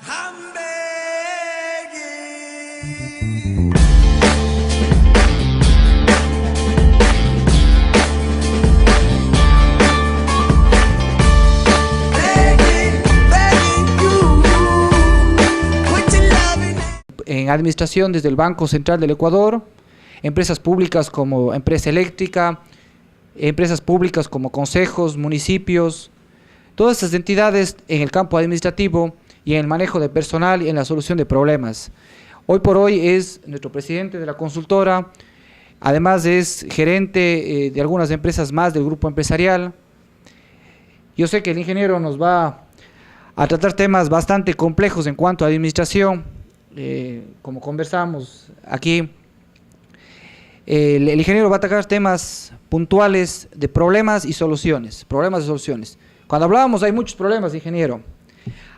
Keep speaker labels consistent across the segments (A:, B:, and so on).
A: I'm begging.
B: En administración desde el Banco Central del Ecuador, empresas públicas como Empresa Eléctrica, empresas públicas como consejos, municipios, todas estas entidades en el campo administrativo y en el manejo de personal y en la solución de problemas. Hoy por hoy es nuestro presidente de la consultora, además es gerente de algunas empresas más del grupo empresarial. Yo sé que el ingeniero nos va a tratar temas bastante complejos en cuanto a administración, como conversamos aquí. El ingeniero va a atacar temas puntuales de problemas y soluciones, Cuando hablábamos hay muchos problemas, ingeniero.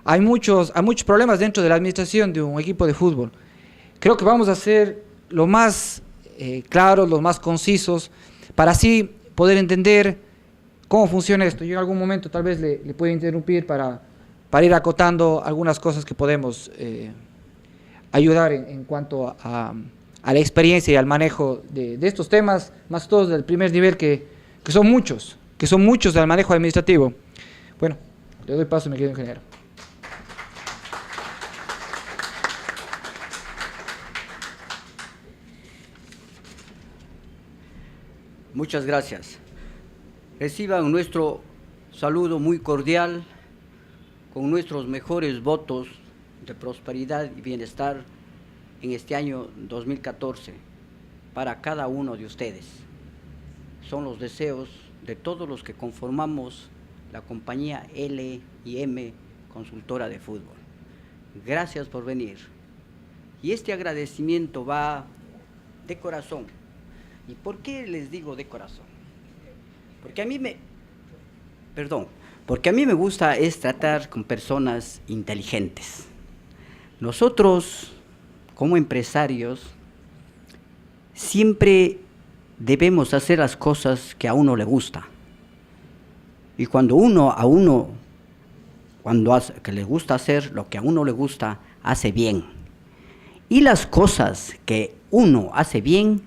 B: Hay muchos problemas dentro de la administración de un equipo de fútbol. Creo que vamos a ser lo más claros, los más concisos, para así poder entender cómo funciona esto. Yo en algún momento tal vez le puedo interrumpir para ir acotando algunas cosas que podemos ayudar en cuanto a la experiencia y al manejo de estos temas, más todos del primer nivel, que son muchos del manejo administrativo. Bueno, le doy paso, mi querido ingeniero.
C: Muchas gracias. Reciban nuestro saludo muy cordial, con nuestros mejores votos de prosperidad y bienestar en este año 2014 para cada uno de ustedes. Son los deseos de todos los que conformamos la compañía L&M Consultora de Fútbol. Gracias por venir. Y este agradecimiento va de corazón. ¿Y por qué les digo de corazón? Porque a mí me gusta es tratar con personas inteligentes. Nosotros, como empresarios, siempre debemos hacer las cosas que a uno le gusta. Y cuando que le gusta hacer lo que a uno le gusta, hace bien. Y las cosas que uno hace bien,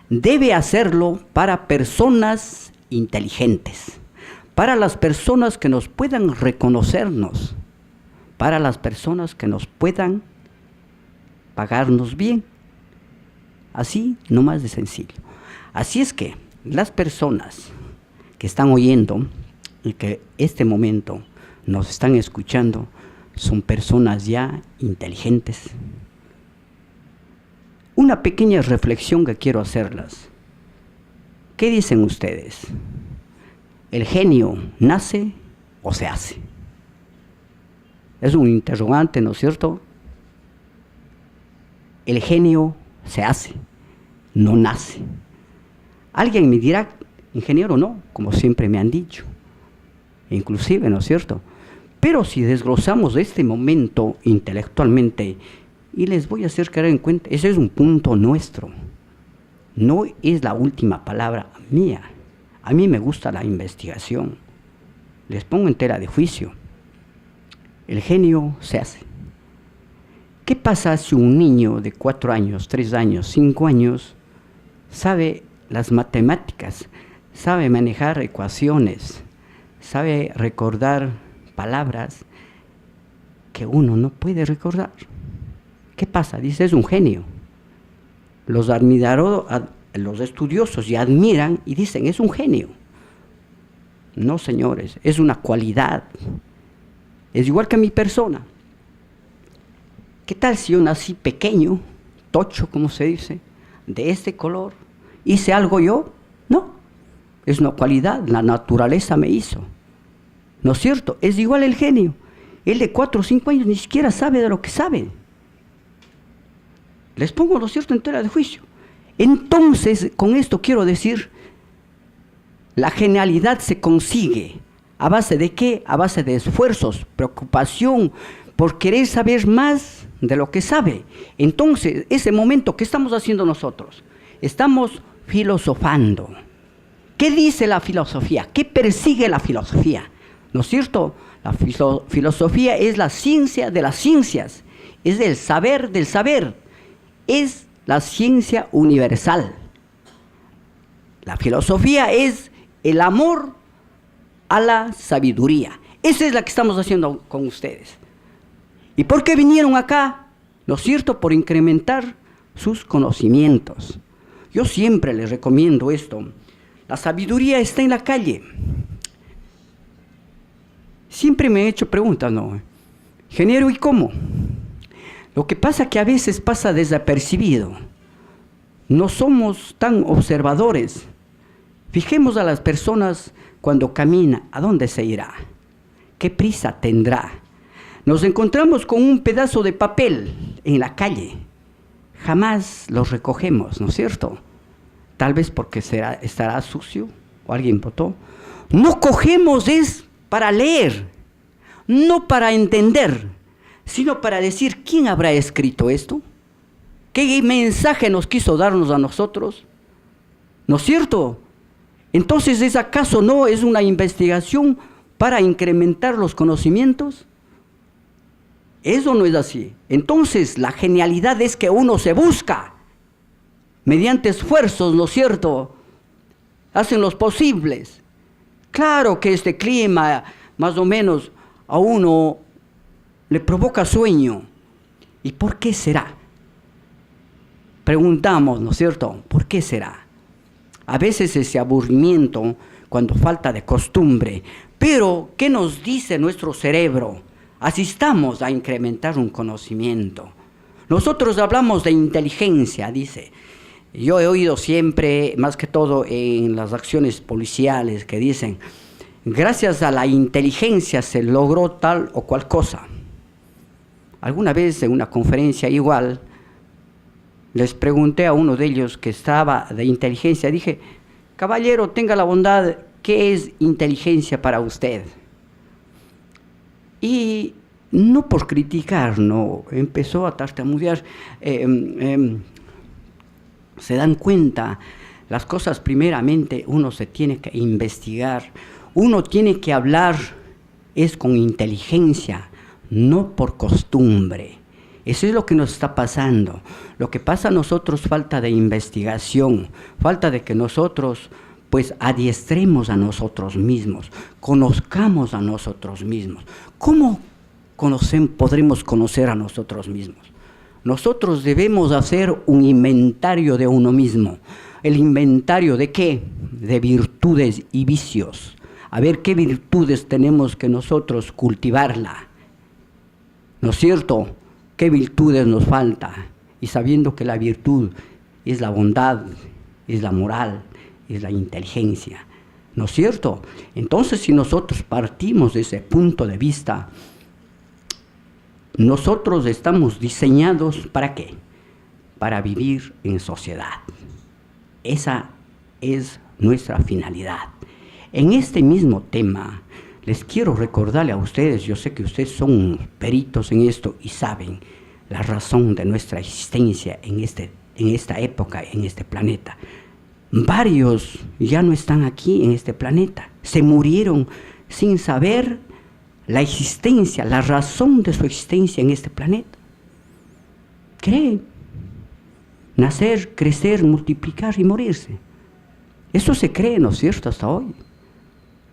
C: debe hacerlo para personas inteligentes, para las personas que nos puedan reconocernos, para las personas que nos puedan pagarnos bien. Así, no más de sencillo. Así es que las personas que están oyendo y que este momento nos están escuchando son personas ya inteligentes. Una pequeña reflexión que quiero hacerlas. ¿Qué dicen ustedes? ¿El genio nace o se hace? Es un interrogante, ¿no es cierto? El genio se hace, no nace. Alguien me dirá, ingeniero, no, como siempre me han dicho, inclusive, ¿no es cierto? Pero si desglosamos este momento intelectualmente, y les voy a hacer caer en cuenta, ese es un punto nuestro, no es la última palabra mía. A mí me gusta la investigación, les pongo en tela de juicio. El genio se hace. ¿Qué pasa si un niño de 4 años, 3 años, 5 años sabe las matemáticas, sabe manejar ecuaciones, sabe recordar palabras que uno no puede recordar? ¿Qué pasa? Dice, es un genio. Los estudiosos ya admiran y dicen, es un genio. No, señores, es una cualidad. Es igual que mi persona. ¿Qué tal si yo nací pequeño, tocho, como se dice, de este color? ¿Hice algo yo? No, es una cualidad, la naturaleza me hizo. ¿No es cierto? Es igual el genio. Él de 4 o 5 años ni siquiera sabe de lo que sabe. Les pongo, ¿no es cierto?, en tela de juicio. Entonces, con esto quiero decir, la genialidad se consigue. ¿A base de qué? A base de esfuerzos, preocupación, por querer saber más de lo que sabe. Entonces, ese momento, ¿qué estamos haciendo nosotros? Estamos filosofando. ¿Qué dice la filosofía? ¿Qué persigue la filosofía? ¿No es cierto? La filosofía es la ciencia de las ciencias, es el saber del saber, es la ciencia universal. La filosofía es el amor a la sabiduría. Esa es la que estamos haciendo con ustedes. ¿Y por qué vinieron acá? ¿No es cierto? Por incrementar sus conocimientos. Yo siempre les recomiendo esto. La sabiduría está en la calle. Siempre me he hecho preguntas, ¿no? Ingeniero, ¿y cómo? Lo que pasa es que a veces pasa desapercibido. No somos tan observadores. Fijemos a las personas cuando camina, ¿a dónde se irá? ¿Qué prisa tendrá? Nos encontramos con un pedazo de papel en la calle. Jamás los recogemos, ¿no es cierto? Tal vez porque estará sucio o alguien botó. No cogemos es para leer, no para entender, sino para decir, ¿quién habrá escrito esto? ¿Qué mensaje nos quiso darnos a nosotros? ¿No es cierto? Entonces, ¿es acaso no es una investigación para incrementar los conocimientos? Eso no es así. Entonces, la genialidad es que uno se busca mediante esfuerzos, ¿no es cierto? Hacen los posibles. Claro que este clima, más o menos, a uno le provoca sueño. ¿Y por qué será? Preguntamos, ¿no es cierto? ¿Por qué será? A veces ese aburrimiento, cuando falta de costumbre. Pero, ¿qué nos dice nuestro cerebro? Asistamos a incrementar un conocimiento. Nosotros hablamos de inteligencia, dice. Yo he oído siempre, más que todo en las acciones policiales, que dicen, gracias a la inteligencia se logró tal o cual cosa. Alguna vez en una conferencia igual, les pregunté a uno de ellos que estaba de inteligencia, dije, caballero, tenga la bondad, ¿qué es inteligencia para usted? Y no por criticar, no, empezó a tartamudear. Se dan cuenta, las cosas primeramente uno se tiene que investigar, uno tiene que hablar, es con inteligencia, no por costumbre. Eso es lo que nos está pasando. Lo que pasa a nosotros, falta de investigación, falta de que nosotros pues adiestremos a nosotros mismos, conozcamos a nosotros mismos. ¿Cómo podremos conocer a nosotros mismos? Nosotros debemos hacer un inventario de uno mismo. ¿El inventario de qué? De virtudes y vicios. A ver qué virtudes tenemos que nosotros cultivarla. ¿No es cierto? ¿Qué virtudes nos falta? Y sabiendo que la virtud es la bondad, es la moral, es la inteligencia. ¿No es cierto? Entonces, si nosotros partimos de ese punto de vista, nosotros estamos diseñados ¿para qué? Para vivir en sociedad. Esa es nuestra finalidad. En este mismo tema, les quiero recordarle a ustedes, yo sé que ustedes son peritos en esto y saben la razón de nuestra existencia en esta época, en este planeta. Varios ya no están aquí en este planeta, se murieron sin saber la existencia, la razón de su existencia en este planeta. Creen nacer, crecer, multiplicar y morirse. Eso se cree, ¿no es cierto?, hasta hoy.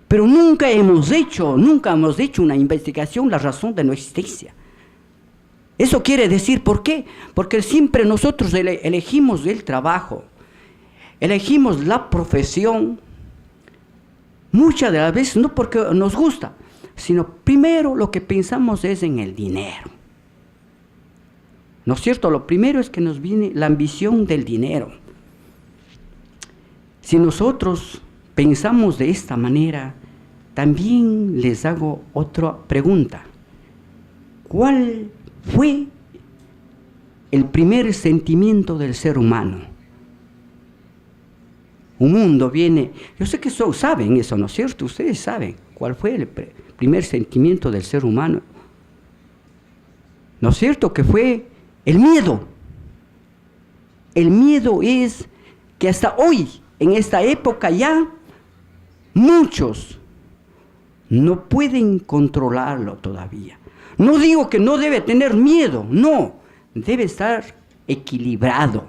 C: Pero nunca hemos hecho una investigación la razón de nuestra existencia. Eso quiere decir, ¿por qué? Porque siempre nosotros elegimos el trabajo, elegimos la profesión, muchas de las veces no porque nos gusta, sino primero lo que pensamos es en el dinero. ¿No es cierto? Lo primero es que nos viene la ambición del dinero. Si nosotros pensamos de esta manera, también les hago otra pregunta. ¿Cuál fue el primer sentimiento del ser humano? Un mundo viene, yo sé que saben eso, ¿no es cierto? Ustedes saben cuál fue el primer sentimiento del ser humano. ¿No es cierto? Que fue el miedo. El miedo es que hasta hoy, en esta época ya, muchos no pueden controlarlo todavía. No digo que no debe tener miedo, no, debe estar equilibrado.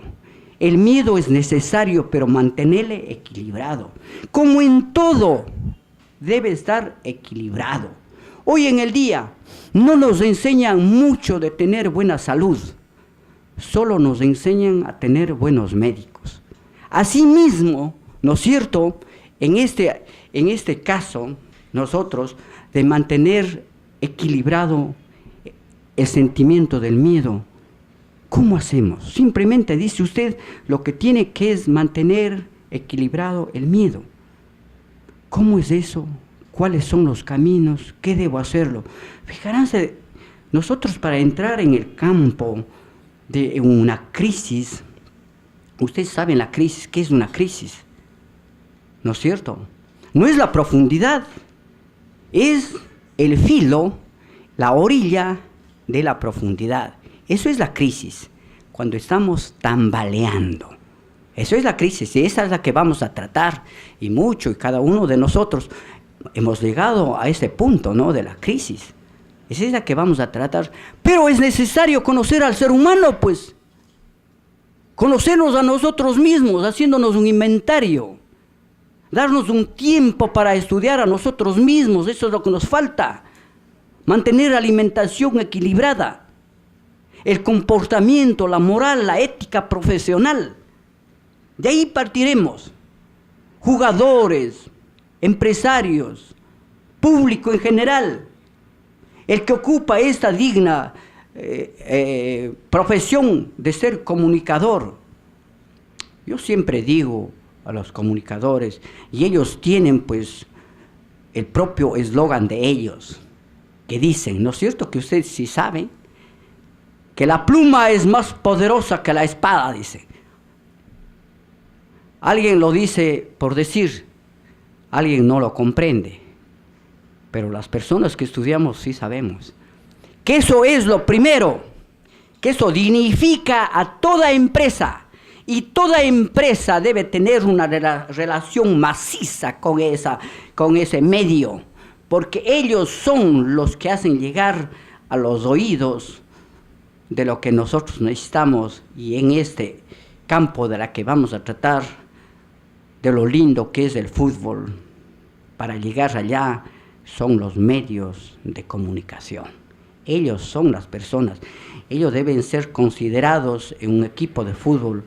C: El miedo es necesario, pero mantenerle equilibrado. Como en todo, debe estar equilibrado. Hoy en el día no nos enseñan mucho de tener buena salud, solo nos enseñan a tener buenos médicos. Asimismo, ¿no es cierto? En este caso, nosotros, de mantener equilibrado el sentimiento del miedo, ¿cómo hacemos? Simplemente dice usted, lo que tiene que es mantener equilibrado el miedo. ¿Cómo es eso? ¿Cuáles son los caminos? ¿Qué debo hacerlo? Fijaránse, nosotros para entrar en el campo de una crisis, ustedes saben la crisis, ¿qué es una crisis? ¿No es cierto? No es la profundidad, es el filo, la orilla de la profundidad. Eso es la crisis, cuando estamos tambaleando. Eso es la crisis, y esa es la que vamos a tratar, y mucho, y cada uno de nosotros hemos llegado a ese punto, ¿no?, de la crisis. Esa es la que vamos a tratar, pero es necesario conocer al ser humano, pues, conocernos a nosotros mismos, haciéndonos un inventario, darnos un tiempo para estudiar a nosotros mismos, eso es lo que nos falta, mantener la alimentación equilibrada, el comportamiento, la moral, la ética profesional. De ahí partiremos, jugadores, empresarios, público en general, el que ocupa esta digna profesión de ser comunicador. Yo siempre digo a los comunicadores, y ellos tienen pues el propio eslogan de ellos, que dicen, ¿no es cierto?, que ustedes sí saben, que la pluma es más poderosa que la espada, dice. Alguien lo dice por decir, alguien no lo comprende, pero las personas que estudiamos sí sabemos que eso es lo primero, que eso dignifica a toda empresa, y toda empresa debe tener una relación maciza con ese medio, porque ellos son los que hacen llegar a los oídos de lo que nosotros necesitamos, y en este campo de la que vamos a tratar, de lo lindo que es el fútbol, para llegar allá son los medios de comunicación. Ellos son las personas, ellos deben ser considerados en un equipo de fútbol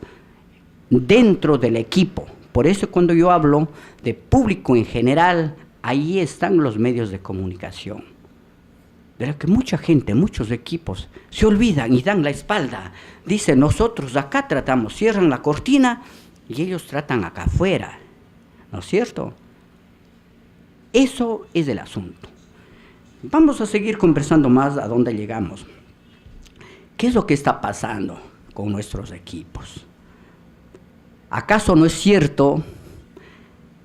C: dentro del equipo. Por eso cuando yo hablo de público en general, ahí están los medios de comunicación. De lo que mucha gente, muchos equipos se olvidan y dan la espalda. Dicen, nosotros acá tratamos, cierran la cortina y ellos tratan acá afuera, ¿no es cierto? Eso es el asunto. Vamos a seguir conversando más a dónde llegamos. ¿Qué es lo que está pasando con nuestros equipos? ¿Acaso no es cierto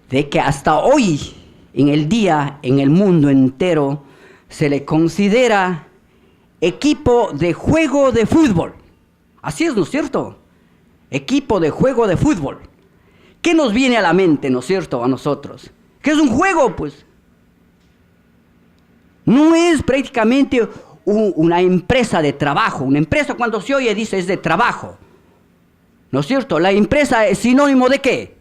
C: de que hasta hoy, en el día, en el mundo entero, se le considera equipo de juego de fútbol? Así es, ¿no es cierto? Equipo de juego de fútbol. ¿Qué nos viene a la mente, no es cierto, a nosotros? ¿Qué es un juego, pues? No es prácticamente una empresa de trabajo. Una empresa, cuando se oye, dice es de trabajo, ¿no es cierto? La empresa es sinónimo ¿de qué?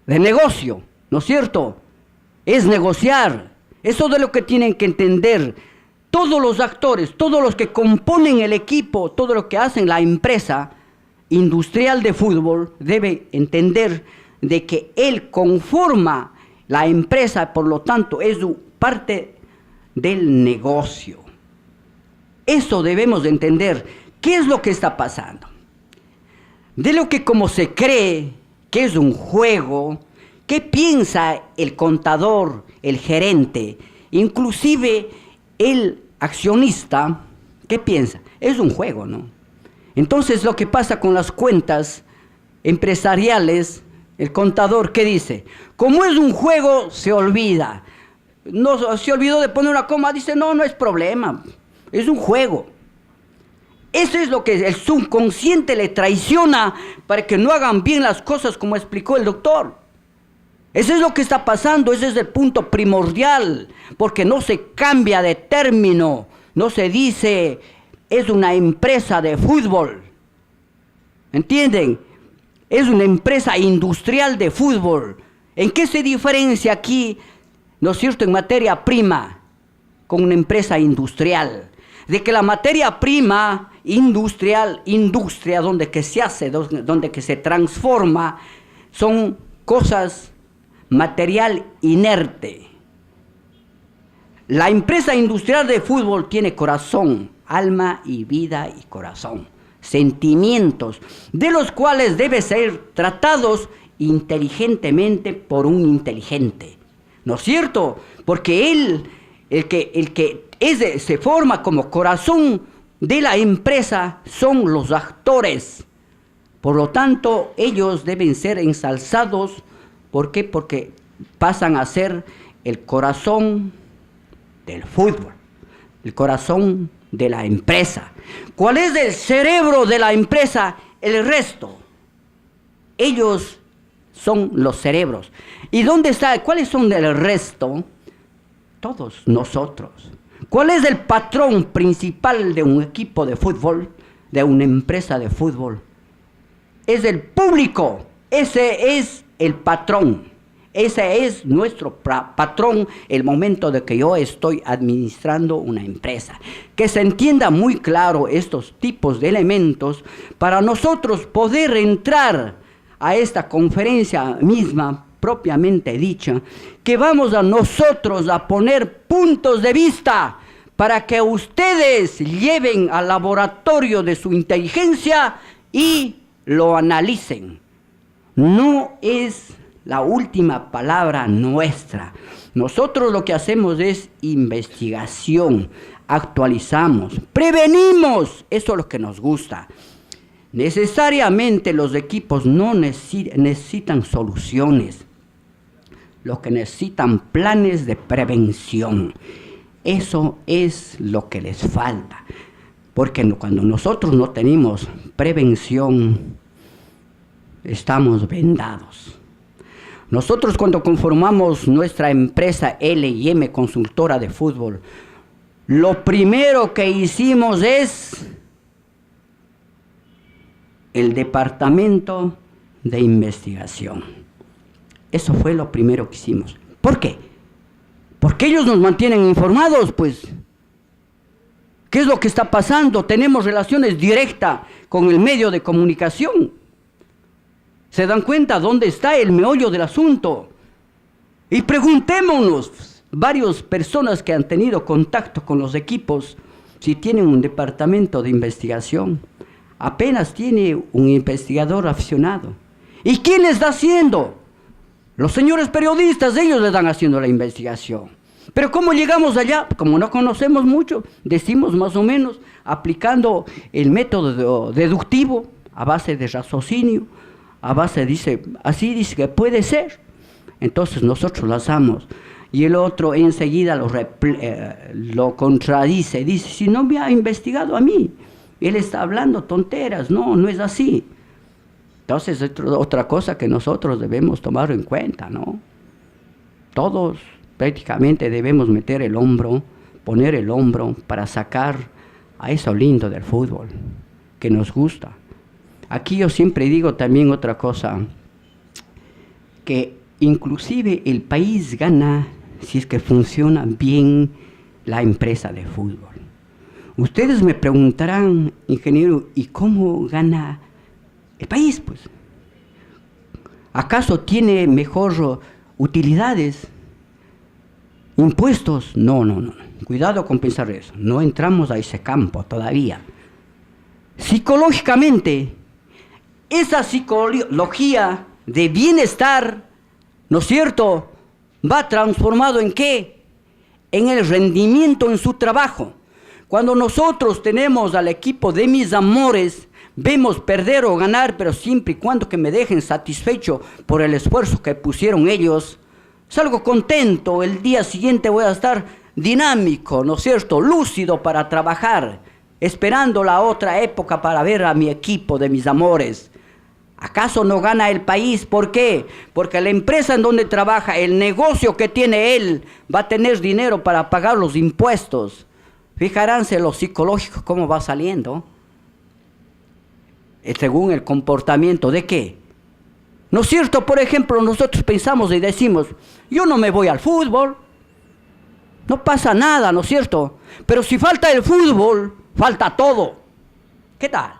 C: De negocio, ¿no es cierto? Es negociar. Eso es lo que tienen que entender todos los actores, todos los que componen el equipo, todo lo que hacen la empresa industrial de fútbol, debe entender de que él conforma la empresa, por lo tanto es parte del negocio. Eso debemos de entender. ¿Qué es lo que está pasando? De lo que como se cree que es un juego, ¿qué piensa el contador, el gerente, inclusive el accionista? ¿Qué piensa? Es un juego, ¿no? Entonces lo que pasa con las cuentas empresariales, el contador, ¿qué dice? Como es un juego, se olvida. No se olvidó de poner una coma, dice, no es problema, es un juego. Eso es lo que el subconsciente le traiciona para que no hagan bien las cosas, como explicó el doctor. Eso es lo que está pasando, ese es el punto primordial, porque no se cambia de término, no se dice es una empresa de fútbol, ¿entienden? Es una empresa industrial de fútbol. ¿En qué se diferencia aquí, no es cierto, en materia prima con una empresa industrial? De que la materia prima industrial, industria, donde que se hace, donde que se transforma, son cosas material inerte. La empresa industrial de fútbol tiene corazón, alma y vida y corazón, sentimientos, de los cuales deben ser tratados inteligentemente por un inteligente, ¿no es cierto? Porque el que se forma como corazón de la empresa son los actores. Por lo tanto, ellos deben ser ensalzados. ¿Por qué? Porque pasan a ser el corazón del fútbol, el corazón de la empresa. ¿Cuál es el cerebro de la empresa? El resto. Ellos son los cerebros. ¿Y dónde está? ¿Cuáles son el resto? Todos nosotros. ¿Cuál es el patrón principal de un equipo de fútbol, de una empresa de fútbol? Es el público. Ese es el patrón. Ese es nuestro patrón el momento de que yo estoy administrando una empresa. Que se entienda muy claro estos tipos de elementos para nosotros poder entrar a esta conferencia misma propiamente dicha, que vamos a nosotros a poner puntos de vista para que ustedes lleven al laboratorio de su inteligencia y lo analicen. No es la última palabra nuestra. Nosotros lo que hacemos es investigación, actualizamos, prevenimos, eso es lo que nos gusta. Necesariamente los equipos no necesitan soluciones, lo que necesitan planes de prevención. Eso es lo que les falta, porque cuando nosotros no tenemos prevención, estamos vendados. Nosotros cuando conformamos nuestra empresa L&M Consultora de Fútbol, lo primero que hicimos es el departamento de investigación. Eso fue lo primero que hicimos. ¿Por qué? Porque ellos nos mantienen informados, pues. ¿Qué es lo que está pasando? Tenemos relaciones directas con el medio de comunicación. ¿Se dan cuenta dónde está el meollo del asunto? Y preguntémonos, varias personas que han tenido contacto con los equipos, si tienen un departamento de investigación. Apenas tiene un investigador aficionado. ¿Y quién le está haciendo? Los señores periodistas, ellos le están haciendo la investigación. Pero ¿cómo llegamos allá? Como no conocemos mucho, decimos más o menos, aplicando el método deductivo, a base de raciocinio, a base así dice que puede ser. Entonces nosotros lo hacemos. Y el otro enseguida lo contradice, dice, si no me ha investigado a mí, él está hablando tonteras. No, no es así. Entonces, otra cosa que nosotros debemos tomar en cuenta, ¿no? Todos prácticamente debemos meter el hombro, poner el hombro para sacar a eso lindo del fútbol, que nos gusta. Aquí yo siempre digo también otra cosa, que inclusive el país gana si es que funciona bien la empresa de fútbol. Ustedes me preguntarán, ingeniero, ¿y cómo gana el país? Pues, ¿acaso tiene mejor utilidades? ¿Impuestos? No. Cuidado con pensar eso. No entramos a ese campo todavía. Psicológicamente, esa psicología de bienestar, ¿no es cierto?, va transformado ¿en qué? En el rendimiento en su trabajo. Cuando nosotros tenemos al equipo de mis amores, vemos perder o ganar, pero siempre y cuando que me dejen satisfecho por el esfuerzo que pusieron ellos, salgo contento. El día siguiente voy a estar dinámico, ¿no es cierto?, lúcido para trabajar, esperando la otra época para ver a mi equipo de mis amores. ¿Acaso no gana el país? ¿Por qué? Porque la empresa en donde trabaja, el negocio que tiene él, va a tener dinero para pagar los impuestos. Fijaránse lo psicológico cómo va saliendo. Según el comportamiento de qué. ¿No es cierto? Por ejemplo, nosotros pensamos y decimos, yo no me voy al fútbol. No pasa nada, ¿no es cierto? Pero si falta el fútbol, falta todo. ¿Qué tal?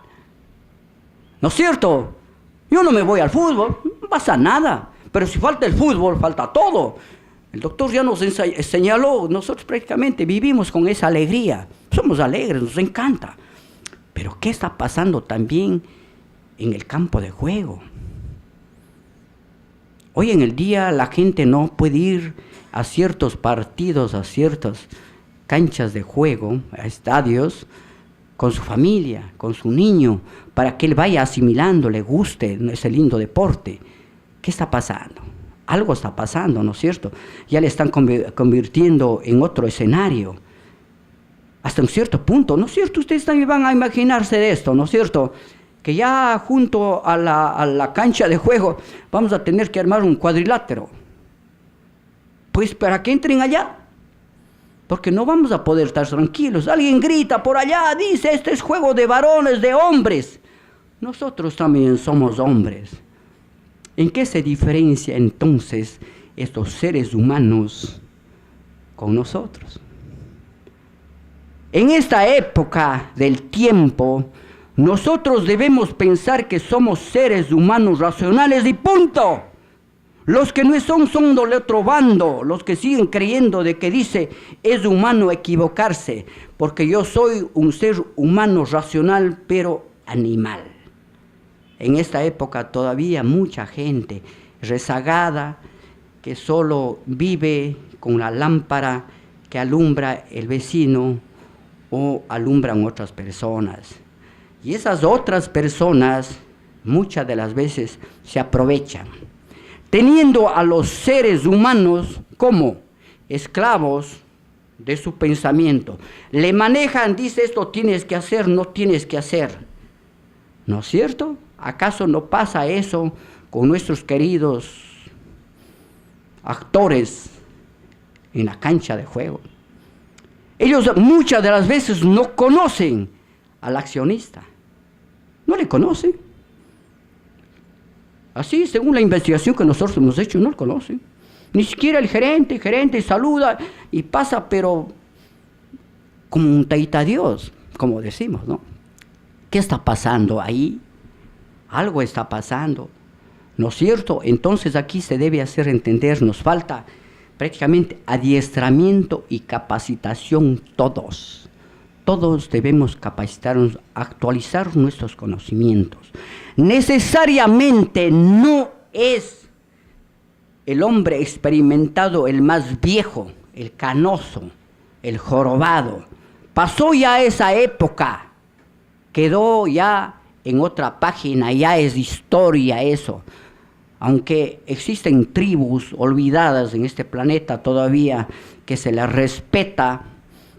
C: ¿No es cierto? Yo no me voy al fútbol, no pasa nada. Pero si falta el fútbol, falta todo. El doctor ya nos señaló, nosotros prácticamente vivimos con esa alegría. Somos alegres, nos encanta. Pero ¿qué está pasando también en el campo de juego? Hoy en el día la gente no puede ir a ciertos partidos, a ciertas canchas de juego, a estadios, con su familia, con su niño, para que él vaya asimilando, le guste ese lindo deporte. ¿Qué está pasando? Algo está pasando, ¿no es cierto? Ya le están convirtiendo en otro escenario. Hasta un cierto punto, ¿no es cierto? Ustedes también van a imaginarse de esto, ¿no es cierto? Que ya junto a la cancha de juego vamos a tener que armar un cuadrilátero. Pues para que entren allá. Porque no vamos a poder estar tranquilos. Alguien grita por allá, dice, este es juego de varones, de hombres. Nosotros también somos hombres. ¿En qué se diferencia entonces estos seres humanos con nosotros? En esta época del tiempo, nosotros debemos pensar que somos seres humanos racionales y punto. Los que no son del otro bando, los que siguen creyendo de que dice es humano equivocarse, porque yo soy un ser humano racional, pero animal. En esta época todavía mucha gente rezagada que solo vive con la lámpara que alumbra el vecino o alumbran otras personas. Y esas otras personas muchas de las veces se aprovechan, teniendo a los seres humanos como esclavos de su pensamiento. Le manejan, dice esto tienes que hacer, no tienes que hacer. ¿No es cierto? ¿Acaso no pasa eso con nuestros queridos actores en la cancha de juego? Ellos muchas de las veces no conocen al accionista. No le conocen. Así, según la investigación que nosotros hemos hecho, no lo conocen. Ni siquiera el gerente saluda y pasa, pero como un taita Dios, como decimos, ¿no? ¿Qué está pasando ahí? Algo está pasando, ¿no es cierto? Entonces aquí se debe hacer entender, nos falta prácticamente adiestramiento y capacitación todos. Todos debemos capacitarnos, actualizar nuestros conocimientos. Necesariamente no es el hombre experimentado el más viejo, el canoso, el jorobado. Pasó ya esa época, quedó ya en otra página, ya es historia eso. Aunque existen tribus olvidadas en este planeta todavía que se les respeta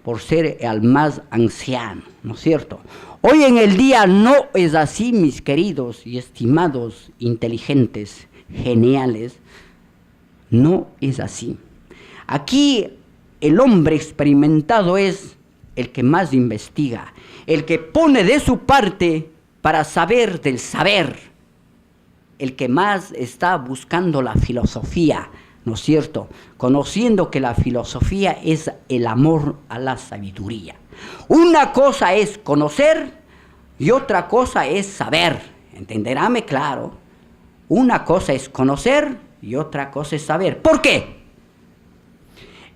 C: por ser el más anciano, ¿no es cierto? Hoy en el día no es así, mis queridos y estimados inteligentes, geniales, no es así. Aquí el hombre experimentado es el que más investiga, el que pone de su parte para saber del saber, el que más está buscando la filosofía, ¿no es cierto? Conociendo que la filosofía es el amor a la sabiduría. Una cosa es conocer y otra cosa es saber. Entenderáme claro. Una cosa es conocer y otra cosa es saber. ¿Por qué?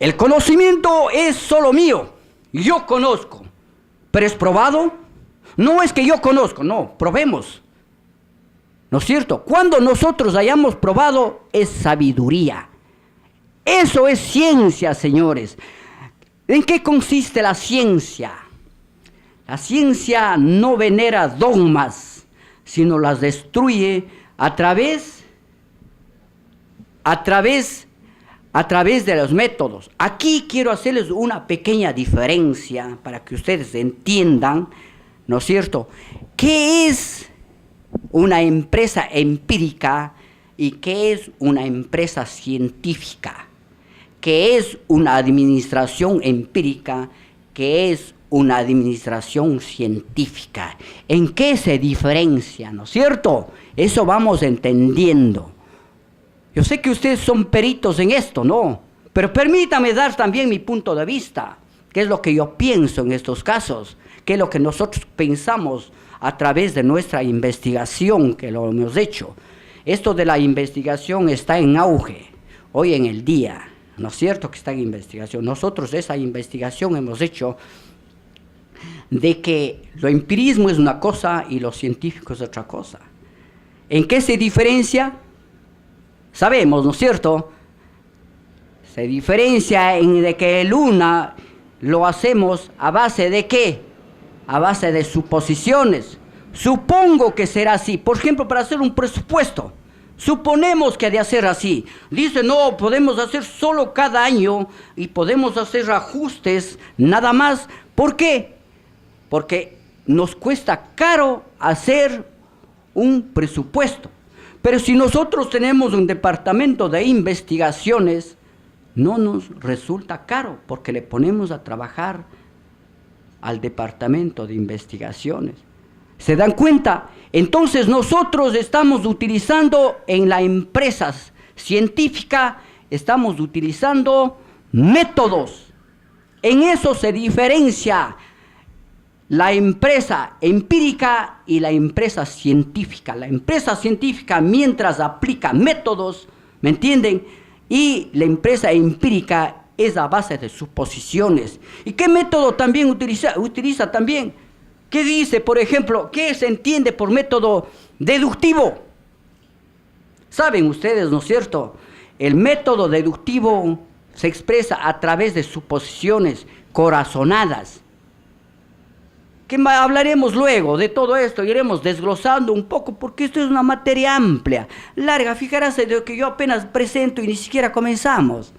C: El conocimiento es solo mío. Yo conozco. ¿Pero es probado? No es que yo conozco, no, probemos. ¿No es cierto? Cuando nosotros hayamos probado es sabiduría. Eso es ciencia, señores. ¿En qué consiste la ciencia? La ciencia no venera dogmas, sino las destruye a través de los métodos. Aquí quiero hacerles una pequeña diferencia para que ustedes entiendan, ¿no es cierto? ¿Qué es una empresa empírica y qué es una empresa científica, qué es una administración empírica, qué es una administración científica. ¿En qué se diferencia, no es cierto? Eso vamos entendiendo. Yo sé que ustedes son peritos en esto, ¿no? Pero permítame dar también mi punto de vista, qué es lo que yo pienso en estos casos, qué es lo que nosotros pensamos a través de nuestra investigación que lo hemos hecho. Esto de la investigación está en auge hoy en el día, ¿no es cierto que está en investigación? Nosotros esa investigación hemos hecho de que lo empirismo es una cosa y lo científico es otra cosa. ¿En qué se diferencia? Sabemos, ¿no es cierto? Se diferencia en de que el una lo hacemos a base de ¿qué? A base de suposiciones. Supongo que será así. Por ejemplo, para hacer un presupuesto, suponemos que ha de hacer así. Dice, no, podemos hacer solo cada año y podemos hacer ajustes nada más. ¿Por qué? Porque nos cuesta caro hacer un presupuesto. Pero si nosotros tenemos un departamento de investigaciones, no nos resulta caro porque le ponemos a trabajar al departamento de investigaciones. ¿Se dan cuenta? Entonces nosotros estamos utilizando en la empresa científica, estamos utilizando métodos. En eso se diferencia la empresa empírica y la empresa científica. La empresa científica, mientras aplica métodos, ¿me entienden? Y la empresa empírica es a base de suposiciones. ¿Y qué método también utiliza también? ¿Qué dice, por ejemplo? ¿Qué se entiende por método deductivo? Saben ustedes, ¿no es cierto? El método deductivo se expresa a través de suposiciones corazonadas. Que hablaremos luego de todo esto, iremos desglosando un poco, porque esto es una materia amplia, larga. Fíjate de que yo apenas presento y ni siquiera comenzamos,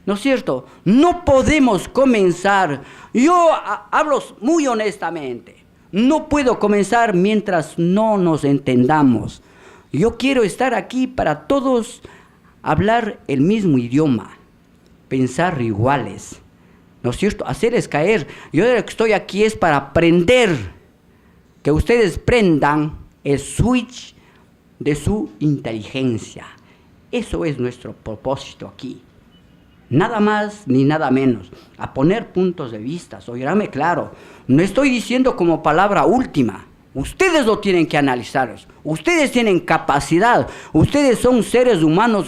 C: ¿no es cierto? No podemos comenzar, yo hablo muy honestamente, no puedo comenzar mientras no nos entendamos. Yo quiero estar aquí para todos hablar el mismo idioma, pensar iguales, ¿no es cierto? Hacerles caer. Yo de lo que estoy aquí es para aprender, que ustedes prendan el switch de su inteligencia. Eso es nuestro propósito aquí. Nada más ni nada menos. A poner puntos de vista. Oiganme claro. No estoy diciendo como palabra última. Ustedes lo tienen que analizar. Ustedes tienen capacidad. Ustedes son seres humanos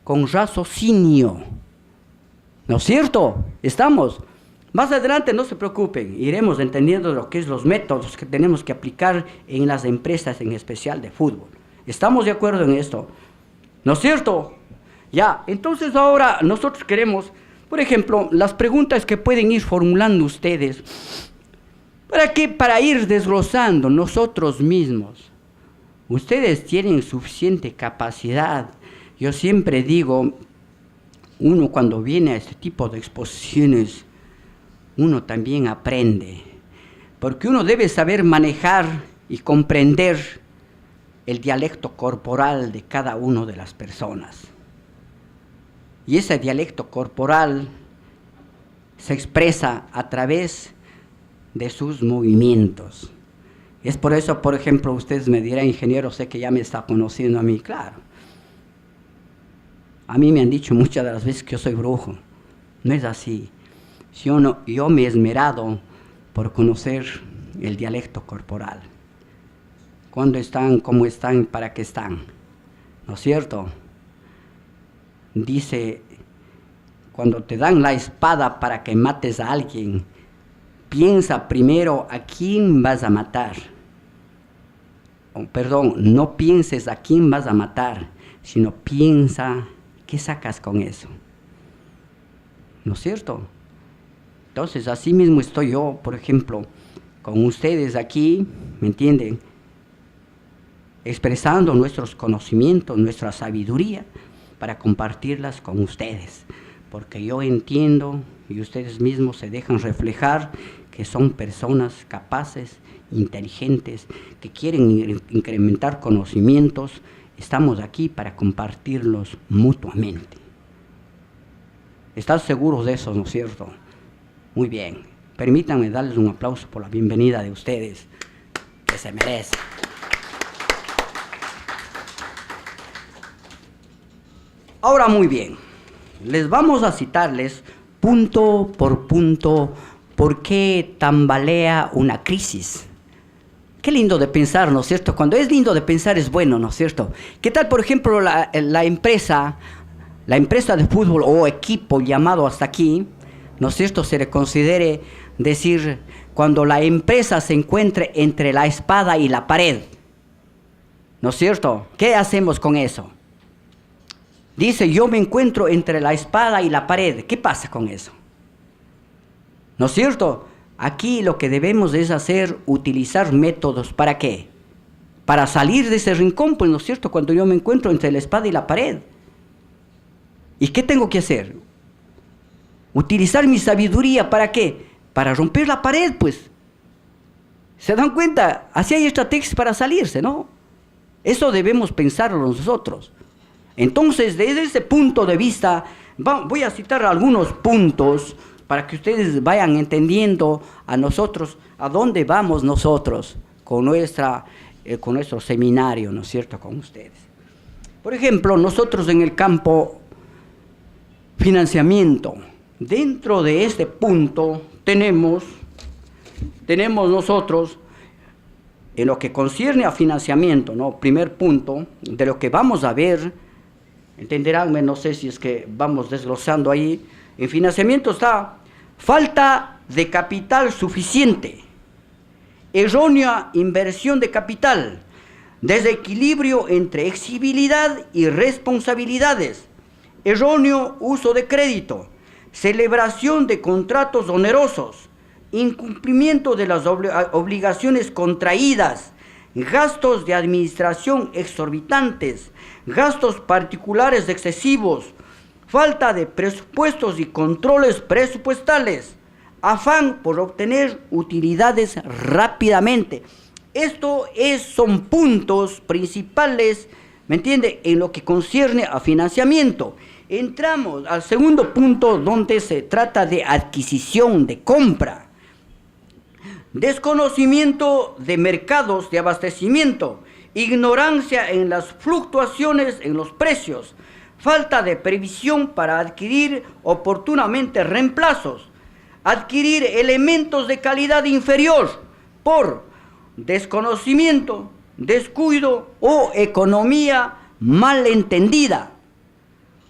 C: con raciocinio. ¿No es cierto? Estamos. Más adelante no se preocupen, iremos entendiendo lo que es los métodos que tenemos que aplicar en las empresas, en especial de fútbol. ¿Estamos de acuerdo en esto? ¿No es cierto? Ya, entonces ahora nosotros queremos, por ejemplo, las preguntas que pueden ir formulando ustedes. ¿Para qué? Para ir desglosando nosotros mismos. Ustedes tienen suficiente capacidad. Yo siempre digo, uno cuando viene a este tipo de exposiciones, uno también aprende, porque uno debe saber manejar y comprender el dialecto corporal de cada una de las personas. Y ese dialecto corporal se expresa a través de sus movimientos. Es por eso, por ejemplo, ustedes me dirán, ingeniero, sé que ya me está conociendo a mí, claro. A mí me han dicho muchas de las veces que yo soy brujo. No es así. Yo me he esmerado por conocer el dialecto corporal. ¿Cuándo están? ¿Cómo están? ¿Para qué están? ¿No es cierto? Dice, cuando te dan la espada para que mates a alguien, piensa primero a quién vas a matar. Perdón, no pienses a quién vas a matar, sino piensa qué sacas con eso. ¿No es cierto? Entonces, así mismo estoy yo, por ejemplo, con ustedes aquí, ¿me entienden? Expresando nuestros conocimientos, nuestra sabiduría, para compartirlas con ustedes. Porque yo entiendo, y ustedes mismos se dejan reflejar, que son personas capaces, inteligentes, que quieren incrementar conocimientos. Estamos aquí para compartirlos mutuamente. ¿Están seguros de eso, no es cierto? Muy bien. Permítanme darles un aplauso por la bienvenida de ustedes, que se merece. Ahora, muy bien. Les vamos a citarles punto por punto por qué tambalea una crisis. Qué lindo de pensar, ¿no es cierto? Cuando es lindo de pensar es bueno, ¿no es cierto? ¿Qué tal, por ejemplo, la empresa de fútbol o equipo llamado hasta aquí, ¿no es cierto? Se le considere decir cuando la empresa se encuentre entre la espada y la pared, ¿no es cierto? ¿Qué hacemos con eso? Dice, yo me encuentro entre la espada y la pared. ¿Qué pasa con eso? ¿No es cierto? Aquí lo que debemos es hacer, utilizar métodos. ¿Para qué? Para salir de ese rincón, pues, ¿no es cierto? Cuando yo me encuentro entre la espada y la pared. ¿Y qué tengo que hacer? Utilizar mi sabiduría, ¿para qué? Para romper la pared, pues. ¿Se dan cuenta? Así hay estrategias para salirse, ¿no? Eso debemos pensarlo nosotros. Entonces, desde ese punto de vista, voy a citar algunos puntos para que ustedes vayan entendiendo a nosotros, a dónde vamos nosotros con nuestro seminario, ¿no es cierto?, con ustedes. Por ejemplo, nosotros en el campo financiamiento, dentro de este punto tenemos nosotros, en lo que concierne a financiamiento, ¿no?, primer punto, de lo que vamos a ver, entenderánme, no sé si es que vamos desglosando ahí, en financiamiento está falta de capital suficiente, errónea inversión de capital, desequilibrio entre exigibilidad y responsabilidades, erróneo uso de crédito, celebración de contratos onerosos, incumplimiento de las obligaciones contraídas, gastos de administración exorbitantes, gastos particulares excesivos, falta de presupuestos y controles presupuestales, afán por obtener utilidades rápidamente. Son puntos principales, ¿me entiende?, en lo que concierne a financiamiento. Entramos al segundo punto, donde se trata de adquisición, de compra. Desconocimiento de mercados de abastecimiento, ignorancia en las fluctuaciones en los precios, falta de previsión para adquirir oportunamente reemplazos, adquirir elementos de calidad inferior por desconocimiento, descuido o economía mal entendida,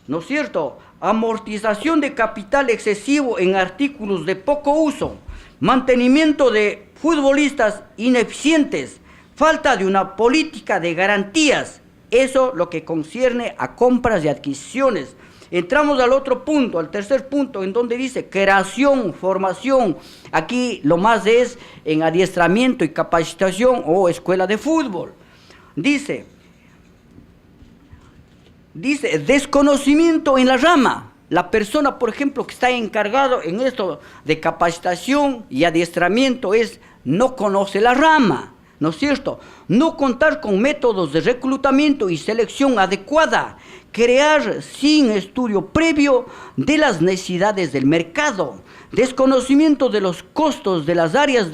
C: ¿no es cierto? Amortización de capital excesivo en artículos de poco uso, mantenimiento de futbolistas ineficientes, falta de una política de garantías. Eso lo que concierne a compras y adquisiciones. Entramos al otro punto, al tercer punto, en donde dice creación, formación. Aquí lo más es en adiestramiento y capacitación o escuela de fútbol. Dice desconocimiento en la rama. La persona, por ejemplo, que está encargado en esto de capacitación y adiestramiento no conoce la rama, ¿no es cierto? No contar con métodos de reclutamiento y selección adecuada, crear sin estudio previo de las necesidades del mercado, desconocimiento de los costos de las áreas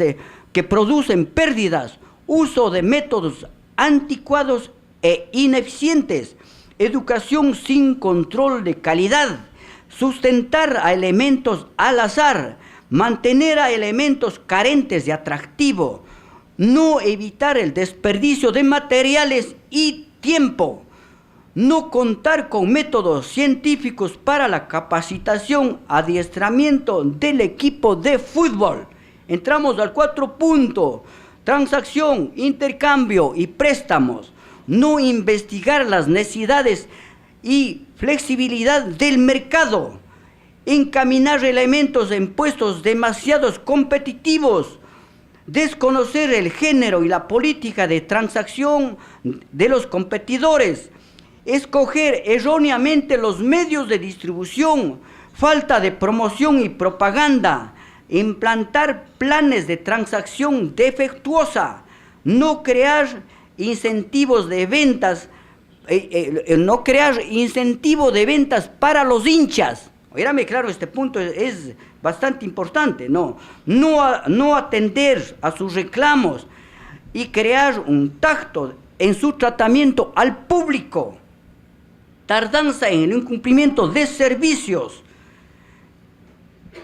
C: que producen pérdidas, uso de métodos anticuados e ineficientes, educación sin control de calidad, sustentar a elementos al azar, mantener a elementos carentes de atractivo, no evitar el desperdicio de materiales y tiempo, no contar con métodos científicos para la capacitación, adiestramiento del equipo de fútbol. Entramos al 4 punto, transacción, intercambio y préstamos, no investigar las necesidades y flexibilidad del mercado, encaminar elementos en puestos demasiado competitivos, desconocer el género y la política de transacción de los competidores, escoger erróneamente los medios de distribución, falta de promoción y propaganda, implantar planes de transacción defectuosa, no crear incentivos de ventas, no crear incentivo de ventas para los hinchas. Óigame claro, este punto es bastante importante, no atender a sus reclamos y crear un tacto en su tratamiento al público, tardanza en el incumplimiento de servicios.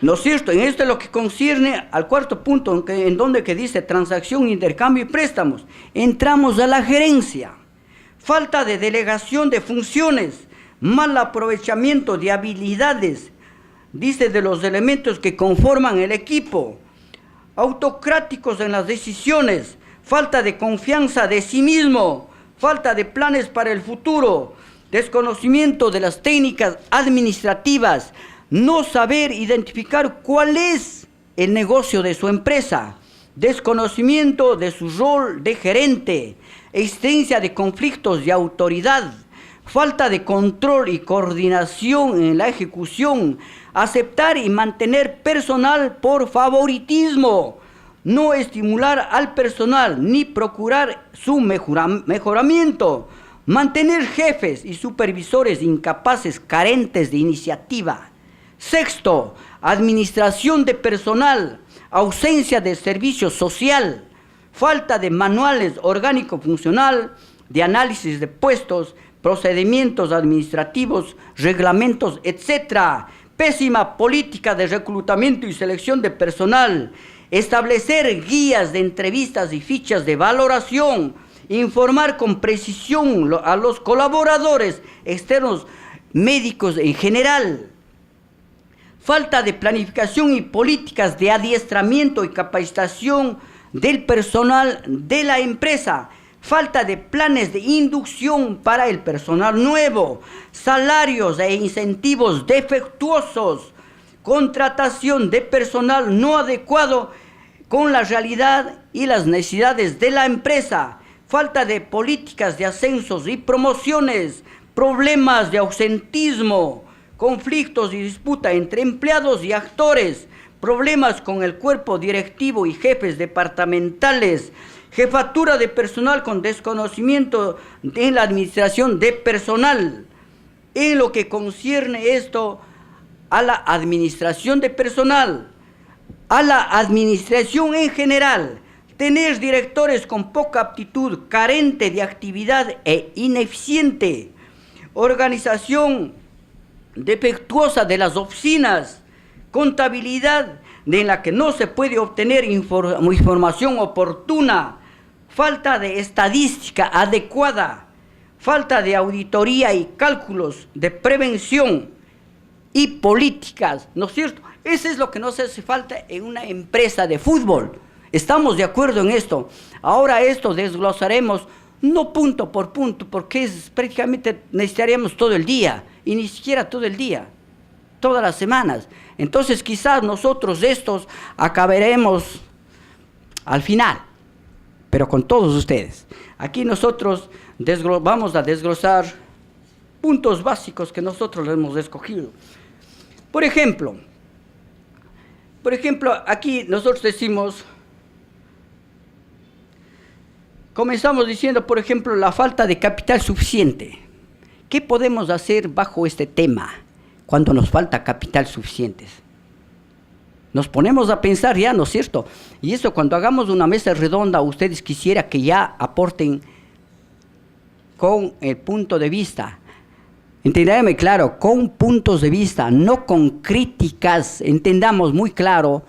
C: ¿No es cierto? En esto es lo que concierne al cuarto punto, en donde dice transacción, intercambio y préstamos. Entramos a la gerencia. Falta de delegación de funciones, mal aprovechamiento de habilidades, dice, de los elementos que conforman el equipo, autocráticos en las decisiones, falta de confianza de sí mismo, falta de planes para el futuro, desconocimiento de las técnicas administrativas, no saber identificar cuál es el negocio de su empresa, desconocimiento de su rol de gerente, existencia de conflictos de autoridad, falta de control y coordinación en la ejecución, aceptar y mantener personal por favoritismo, no estimular al personal ni procurar su mejoramiento, mantener jefes y supervisores incapaces, carentes de iniciativa. Sexto, administración de personal, ausencia de servicio social, falta de manuales orgánico-funcional, de análisis de puestos, procedimientos administrativos, reglamentos, etc. Pésima política de reclutamiento y selección de personal, establecer guías de entrevistas y fichas de valoración, informar con precisión a los colaboradores externos, médicos en general. Falta de planificación y políticas de adiestramiento y capacitación del personal de la empresa. Falta de planes de inducción para el personal nuevo. Salarios e incentivos defectuosos. Contratación de personal no adecuado con la realidad y las necesidades de la empresa. Falta de políticas de ascensos y promociones. Problemas de ausentismo. Conflictos y disputa entre empleados y actores, problemas con el cuerpo directivo y jefes departamentales, jefatura de personal con desconocimiento en la administración de personal. En lo que concierne esto a la administración de personal, a la administración en general, tener directores con poca aptitud, carente de actividad e ineficiente, organización defectuosa de las oficinas, contabilidad en la que no se puede obtener información oportuna, falta de estadística adecuada, falta de auditoría y cálculos de prevención y políticas, ¿no es cierto? Eso es lo que nos hace falta en una empresa de fútbol. Estamos de acuerdo en esto. Ahora esto desglosaremos, no punto por punto, porque prácticamente necesitaríamos todo el día, y ni siquiera todo el día, todas las semanas. Entonces quizás nosotros estos acabaremos al final, pero con todos ustedes. Aquí nosotros vamos a desglosar puntos básicos que nosotros hemos escogido. Por ejemplo, aquí nosotros decimos, comenzamos diciendo, por ejemplo, la falta de capital suficiente. ¿Qué podemos hacer bajo este tema cuando nos falta capital suficiente? Nos ponemos a pensar ya, ¿no es cierto? Y eso, cuando hagamos una mesa redonda, ustedes quisiera que ya aporten con el punto de vista. Entendame claro, con puntos de vista, no con críticas. Entendamos muy claro,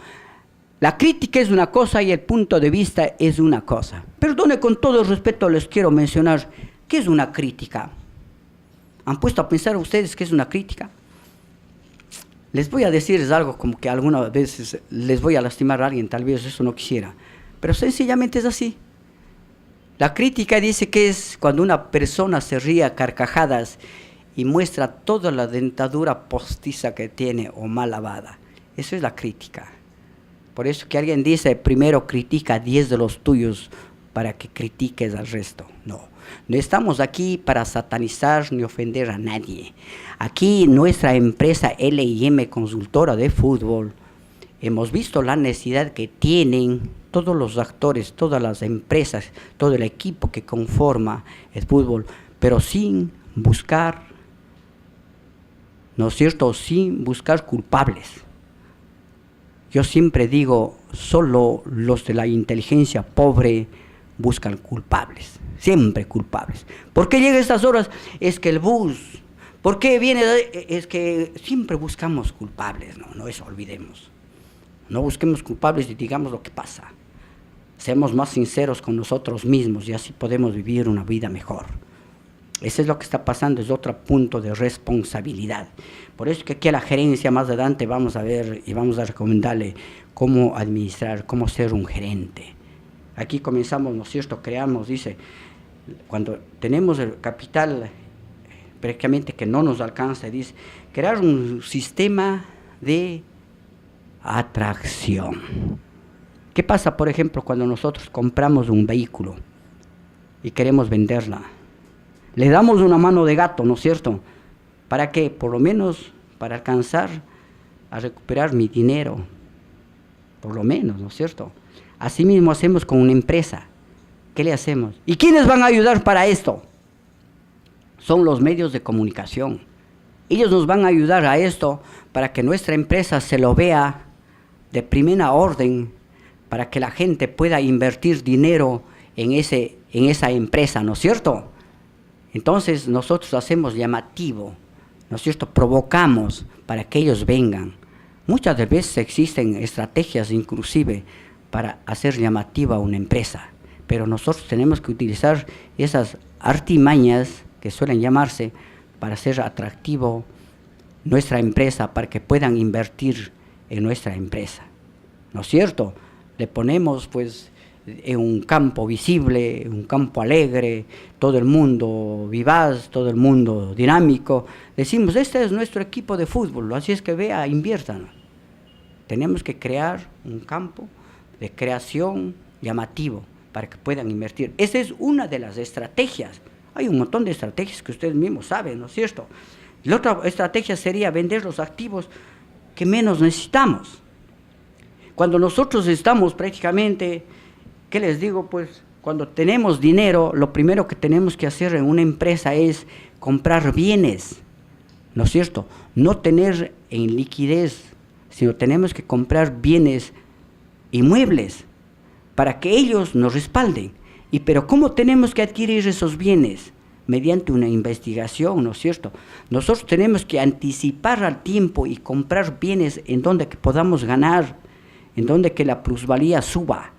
C: la crítica es una cosa y el punto de vista es una cosa. Perdone, con todo el respeto les quiero mencionar, ¿qué es una crítica? ¿Han puesto a pensar ustedes qué es una crítica? Les voy a decirles algo como que algunas veces les voy a lastimar a alguien, tal vez eso no quisiera. Pero sencillamente es así. La crítica dice que es cuando una persona se ríe a carcajadas y muestra toda la dentadura postiza que tiene o mal lavada. Eso es la crítica. Por eso que alguien dice, primero critica a 10 de los tuyos para que critiques al resto. No estamos aquí para satanizar ni ofender a nadie. Aquí nuestra empresa L&M Consultora de Fútbol hemos visto la necesidad que tienen todos los actores, todas las empresas, todo el equipo que conforma el fútbol, pero sin buscar, ¿no es cierto?, sin buscar culpables. Yo siempre digo, solo los de la inteligencia pobre buscan culpables, siempre culpables. ¿Por qué llega a estas horas? Es que el bus, ¿por qué viene? Es que siempre buscamos culpables, no eso olvidemos. No busquemos culpables y digamos lo que pasa. Seamos más sinceros con nosotros mismos y así podemos vivir una vida mejor. Eso es lo que está pasando, es otro punto de responsabilidad. Por eso que aquí a la gerencia más adelante vamos a ver y vamos a recomendarle cómo administrar, cómo ser un gerente. Aquí comenzamos, ¿no es cierto?, creamos, dice, cuando tenemos el capital prácticamente que no nos alcanza, dice, crear un sistema de atracción. ¿Qué pasa, por ejemplo, cuando nosotros compramos un vehículo y queremos venderla? Le damos una mano de gato, ¿no es cierto? ¿Para qué? Por lo menos para alcanzar a recuperar mi dinero, por lo menos, ¿no es cierto? Así mismo hacemos con una empresa. ¿Qué le hacemos? ¿Y quiénes van a ayudar para esto? Son los medios de comunicación. Ellos nos van a ayudar a esto para que nuestra empresa se lo vea de primera orden, para que la gente pueda invertir dinero en esa empresa, ¿no es cierto? Entonces nosotros hacemos llamativo, ¿no es cierto? Provocamos para que ellos vengan. Muchas de veces existen estrategias inclusive para hacer llamativa a una empresa, pero nosotros tenemos que utilizar esas artimañas que suelen llamarse para hacer atractivo nuestra empresa, para que puedan invertir en nuestra empresa, ¿no es cierto? Le ponemos pues en un campo visible, un campo alegre, todo el mundo vivaz, todo el mundo dinámico. Decimos, este es nuestro equipo de fútbol, así es que vea, inviertan. Tenemos que crear un campo de creación llamativo para que puedan invertir. Esa es una de las estrategias. Hay un montón de estrategias que ustedes mismos saben, ¿no es cierto? La otra estrategia sería vender los activos que menos necesitamos. Cuando nosotros estamos prácticamente, ¿qué les digo? Pues cuando tenemos dinero, lo primero que tenemos que hacer en una empresa es comprar bienes, ¿no es cierto? No tener en liquidez, sino tenemos que comprar bienes inmuebles para que ellos nos respalden. Pero ¿cómo tenemos que adquirir esos bienes? Mediante una investigación, ¿no es cierto? Nosotros tenemos que anticipar al tiempo y comprar bienes en donde que podamos ganar, en donde que la plusvalía suba.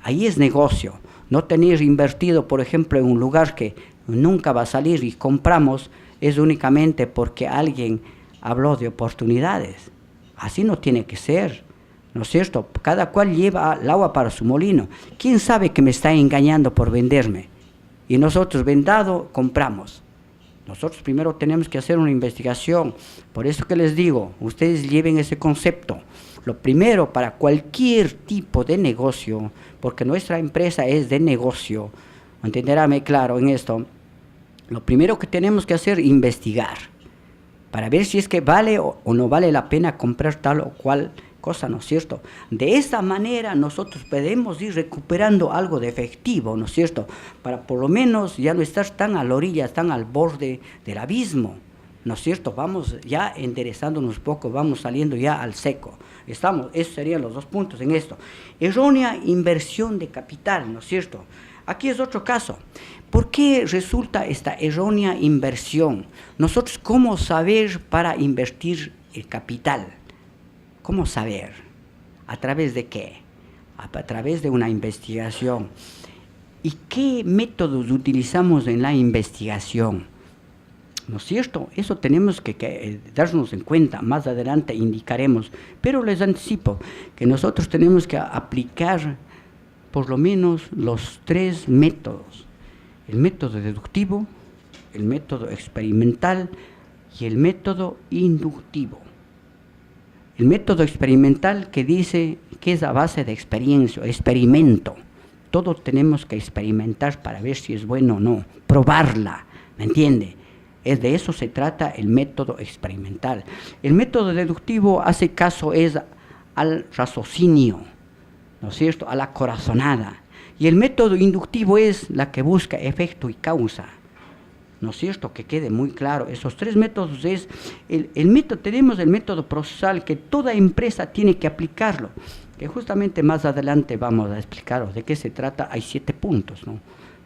C: Ahí es negocio. No tener invertido, por ejemplo, en un lugar que nunca va a salir y compramos, es únicamente porque alguien habló de oportunidades. Así no tiene que ser, ¿no es cierto? Cada cual lleva el agua para su molino. ¿Quién sabe que me está engañando por venderme? Y nosotros, vendado, compramos. Nosotros primero tenemos que hacer una investigación. Por eso que les digo, ustedes lleven ese concepto. Lo primero, para cualquier tipo de negocio, porque nuestra empresa es de negocio, entenderáme claro en esto, lo primero que tenemos que hacer es investigar, para ver si es que vale o no vale la pena comprar tal o cual cosa, ¿no es cierto? De esa manera nosotros podemos ir recuperando algo de efectivo, ¿no es cierto? Para por lo menos ya no estar tan a la orilla, tan al borde del abismo, ¿no es cierto? Vamos ya enderezándonos un poco, vamos saliendo ya al seco. Esos serían los dos puntos en esto. Errónea inversión de capital, ¿no es cierto? Aquí es otro caso. ¿Por qué resulta esta errónea inversión? Nosotros, ¿cómo saber para invertir el capital? ¿Cómo saber? ¿A través de qué? A través de una investigación. ¿Y qué métodos utilizamos en la investigación? ¿No es cierto? Eso tenemos que darnos en cuenta, más adelante indicaremos, pero les anticipo que nosotros tenemos que aplicar por lo menos los 3 métodos: el método deductivo, el método experimental y el método inductivo. El método experimental, que dice que es a base de experimento. Todos tenemos que experimentar para ver si es bueno o no, probarla, ¿me entiende? De eso se trata el método experimental. El método deductivo hace caso es al raciocinio, ¿no es cierto?, a la corazonada. Y el método inductivo es la que busca efecto y causa, ¿no es cierto?, que quede muy claro. Esos tres métodos es, el método, tenemos el método procesal que toda empresa tiene que aplicarlo, que justamente más adelante vamos a explicaros de qué se trata. Hay 7 puntos, ¿no?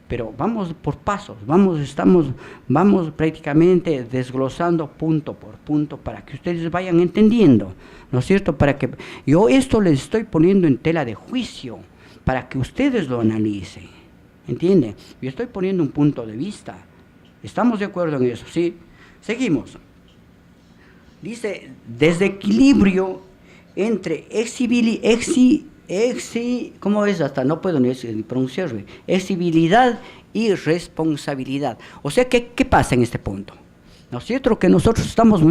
C: Pero vamos por pasos, vamos prácticamente desglosando punto por punto para que ustedes vayan entendiendo, ¿no es cierto? Para que yo esto les estoy poniendo en tela de juicio, para que ustedes lo analicen, ¿entienden? Yo estoy poniendo un punto de vista. ¿Estamos de acuerdo en eso? Sí. Seguimos. Dice, desequilibrio entre ¿cómo es? Hasta no puedo ni pronunciarlo. Exigibilidad y responsabilidad. O sea, ¿qué pasa en este punto? ¿No es cierto? Que nosotros estamos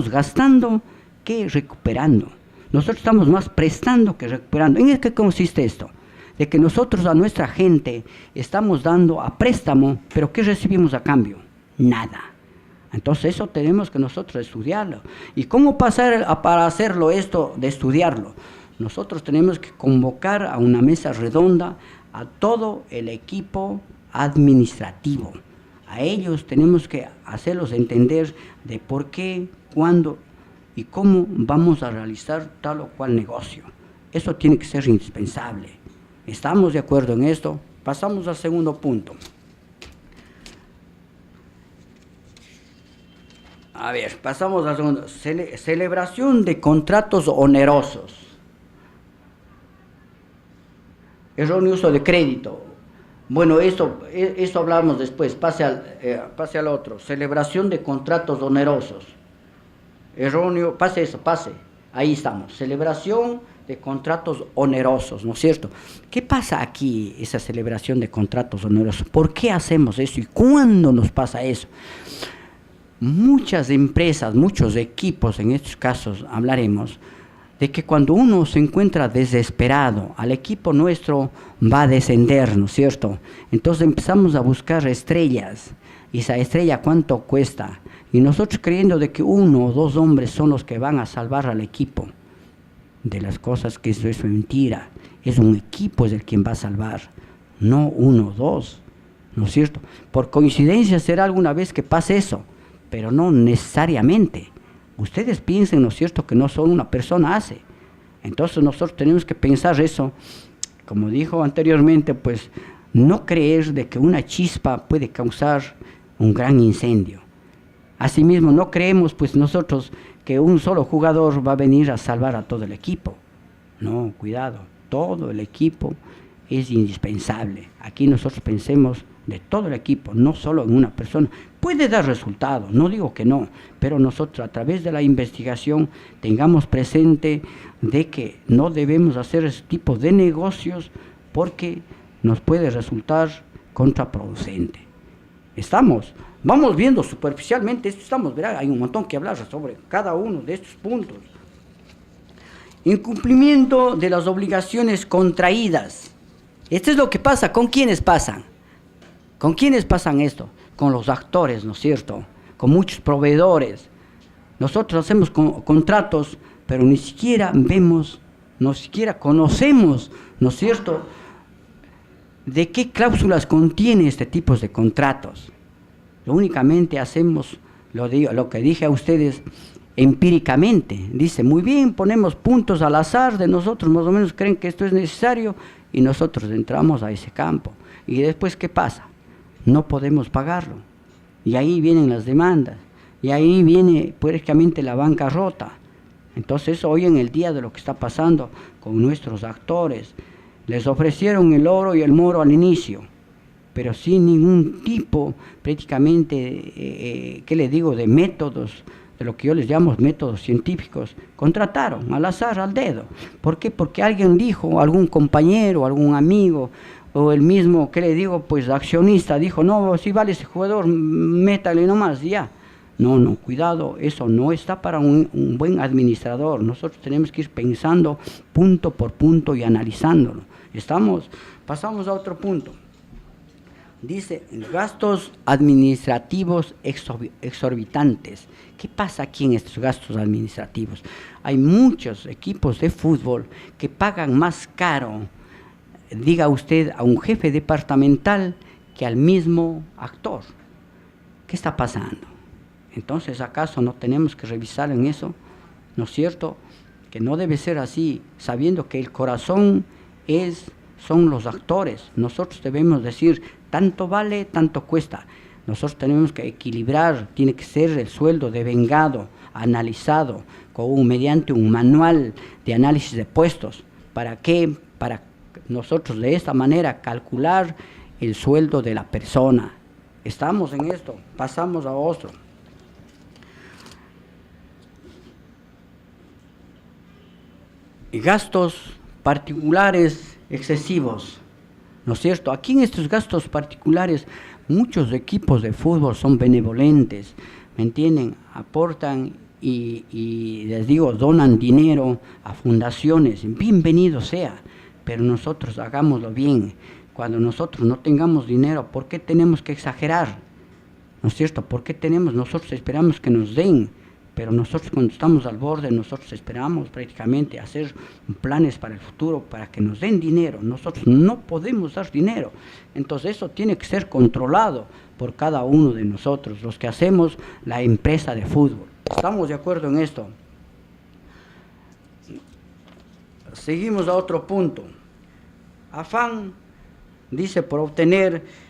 C: gastando que recuperando. Nosotros estamos más prestando que recuperando. ¿En qué consiste esto? De que nosotros a nuestra gente estamos dando a préstamo, pero ¿qué recibimos a cambio? Nada. Entonces eso tenemos que nosotros estudiarlo. ¿Y cómo pasar para hacerlo esto de estudiarlo? Nosotros tenemos que convocar a una mesa redonda a todo el equipo administrativo. A ellos tenemos que hacerlos entender de por qué, cuándo y cómo vamos a realizar tal o cual negocio. Eso tiene que ser indispensable. ¿Estamos de acuerdo en esto? Pasamos al segundo punto. A ver, pasamos al segundo. Celebración de contratos onerosos. Erróneo uso de crédito. Bueno, eso hablamos después. Pase al otro. Celebración de contratos onerosos. Erróneo, pase. Ahí estamos. Celebración de contratos onerosos, ¿no es cierto? ¿Qué pasa aquí, esa celebración de contratos onerosos? ¿Por qué hacemos eso y cuándo nos pasa eso? Muchas empresas, muchos equipos, en estos casos hablaremos, de que cuando uno se encuentra desesperado, al equipo nuestro va a descender, ¿no es cierto? Entonces empezamos a buscar estrellas, y esa estrella ¿cuánto cuesta? Y nosotros creyendo de que 1 o 2 hombres son los que van a salvar al equipo de las cosas, que eso es mentira. Es un equipo es el quien va a salvar, no 1 o 2, ¿no es cierto? Por coincidencia será alguna vez que pase eso, pero no necesariamente. Ustedes piensen, ¿no es cierto?, que no solo una persona hace. Entonces nosotros tenemos que pensar eso, como dijo anteriormente, pues no creer de que una chispa puede causar un gran incendio. Asimismo, no creemos pues nosotros que un solo jugador va a venir a salvar a todo el equipo. No, cuidado, todo el equipo es indispensable. Aquí nosotros pensemos de todo el equipo, no solo en una persona. Puede dar resultados, no digo que no, pero nosotros a través de la investigación tengamos presente de que no debemos hacer ese tipo de negocios porque nos puede resultar contraproducente. Vamos viendo superficialmente esto, verá, hay un montón que hablar sobre cada uno de estos puntos. Incumplimiento de las obligaciones contraídas. Esto es lo que pasa. ¿Con quiénes pasan? ¿Con quiénes pasan esto? Con los actores, ¿no es cierto? Con muchos proveedores. Nosotros hacemos contratos, pero ni siquiera vemos, ni siquiera conocemos, ¿no es cierto?, de qué cláusulas contiene este tipo de contratos. Únicamente hacemos lo que dije a ustedes empíricamente. Dice, muy bien, ponemos puntos al azar de nosotros, más o menos creen que esto es necesario y nosotros entramos a ese campo. Y después, ¿qué pasa? No podemos pagarlo. Y ahí vienen las demandas. Y ahí viene prácticamente la bancarrota. Entonces, hoy en el día de lo que está pasando con nuestros actores, les ofrecieron el oro y el moro al inicio, pero sin ningún tipo, prácticamente, ¿qué les digo?, de métodos, de lo que yo les llamo métodos científicos. Contrataron al azar, al dedo. ¿Por qué? Porque alguien dijo, algún compañero, algún amigo, o el mismo, ¿qué le digo?, pues accionista, dijo, no, si vale ese jugador, métale nomás, ya. No, cuidado, eso no está para un buen administrador. Nosotros tenemos que ir pensando punto por punto y analizándolo. Pasamos a otro punto. Dice, gastos administrativos exorbitantes. ¿Qué pasa aquí en estos gastos administrativos? Hay muchos equipos de fútbol que pagan más caro, diga usted, a un jefe departamental que al mismo actor. ¿Qué está pasando? Entonces, ¿acaso no tenemos que revisar en eso? ¿No es cierto? Que no debe ser así, sabiendo que el corazón son los actores. Nosotros debemos decir, tanto vale, tanto cuesta. Nosotros tenemos que equilibrar, tiene que ser el sueldo devengado, analizado, mediante un manual de análisis de puestos. ¿Para qué? Para nosotros de esta manera calcular el sueldo de la persona. Estamos en esto, pasamos a otro. Gastos particulares excesivos, ¿no es cierto? Aquí en estos gastos particulares muchos equipos de fútbol son benevolentes, ¿me entienden? Aportan y les digo, donan dinero a fundaciones, bienvenido sea, pero nosotros hagámoslo bien. Cuando nosotros no tengamos dinero, ¿por qué tenemos que exagerar? ¿No es cierto? ¿Por qué nosotros esperamos que nos den? Pero nosotros cuando estamos al borde, nosotros esperamos prácticamente hacer planes para el futuro, para que nos den dinero. Nosotros no podemos dar dinero. Entonces eso tiene que ser controlado por cada uno de nosotros, los que hacemos la empresa de fútbol. ¿Estamos de acuerdo en esto? Seguimos a otro punto. Afán, dice, por obtener.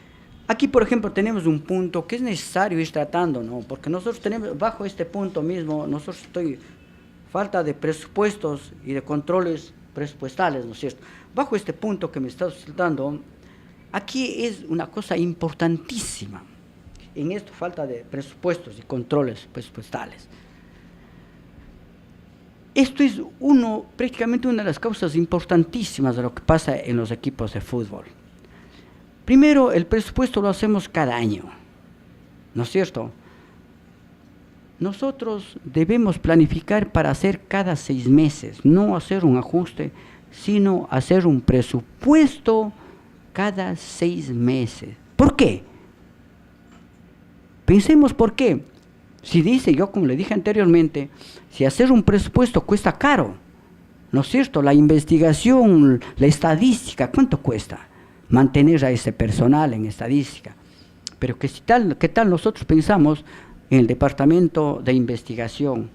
C: Aquí, por ejemplo, tenemos un punto que es necesario ir tratando, ¿no? Porque nosotros tenemos, bajo este punto mismo, falta de presupuestos y de controles presupuestales, ¿no es cierto? Bajo este punto que me está citando, aquí es una cosa importantísima. En esto, falta de presupuestos y controles presupuestales. Esto es prácticamente una de las causas importantísimas de lo que pasa en los equipos de fútbol. Primero, el presupuesto lo hacemos cada año, ¿no es cierto? Nosotros debemos planificar para hacer cada 6 meses, no hacer un ajuste, sino hacer un presupuesto cada 6 meses. ¿Por qué? Pensemos por qué. Si dice, yo como le dije anteriormente, si hacer un presupuesto cuesta caro, ¿no es cierto? La investigación, la estadística, ¿cuánto cuesta? Mantener a ese personal en estadística. Pero ¿qué tal nosotros pensamos en el departamento de investigación?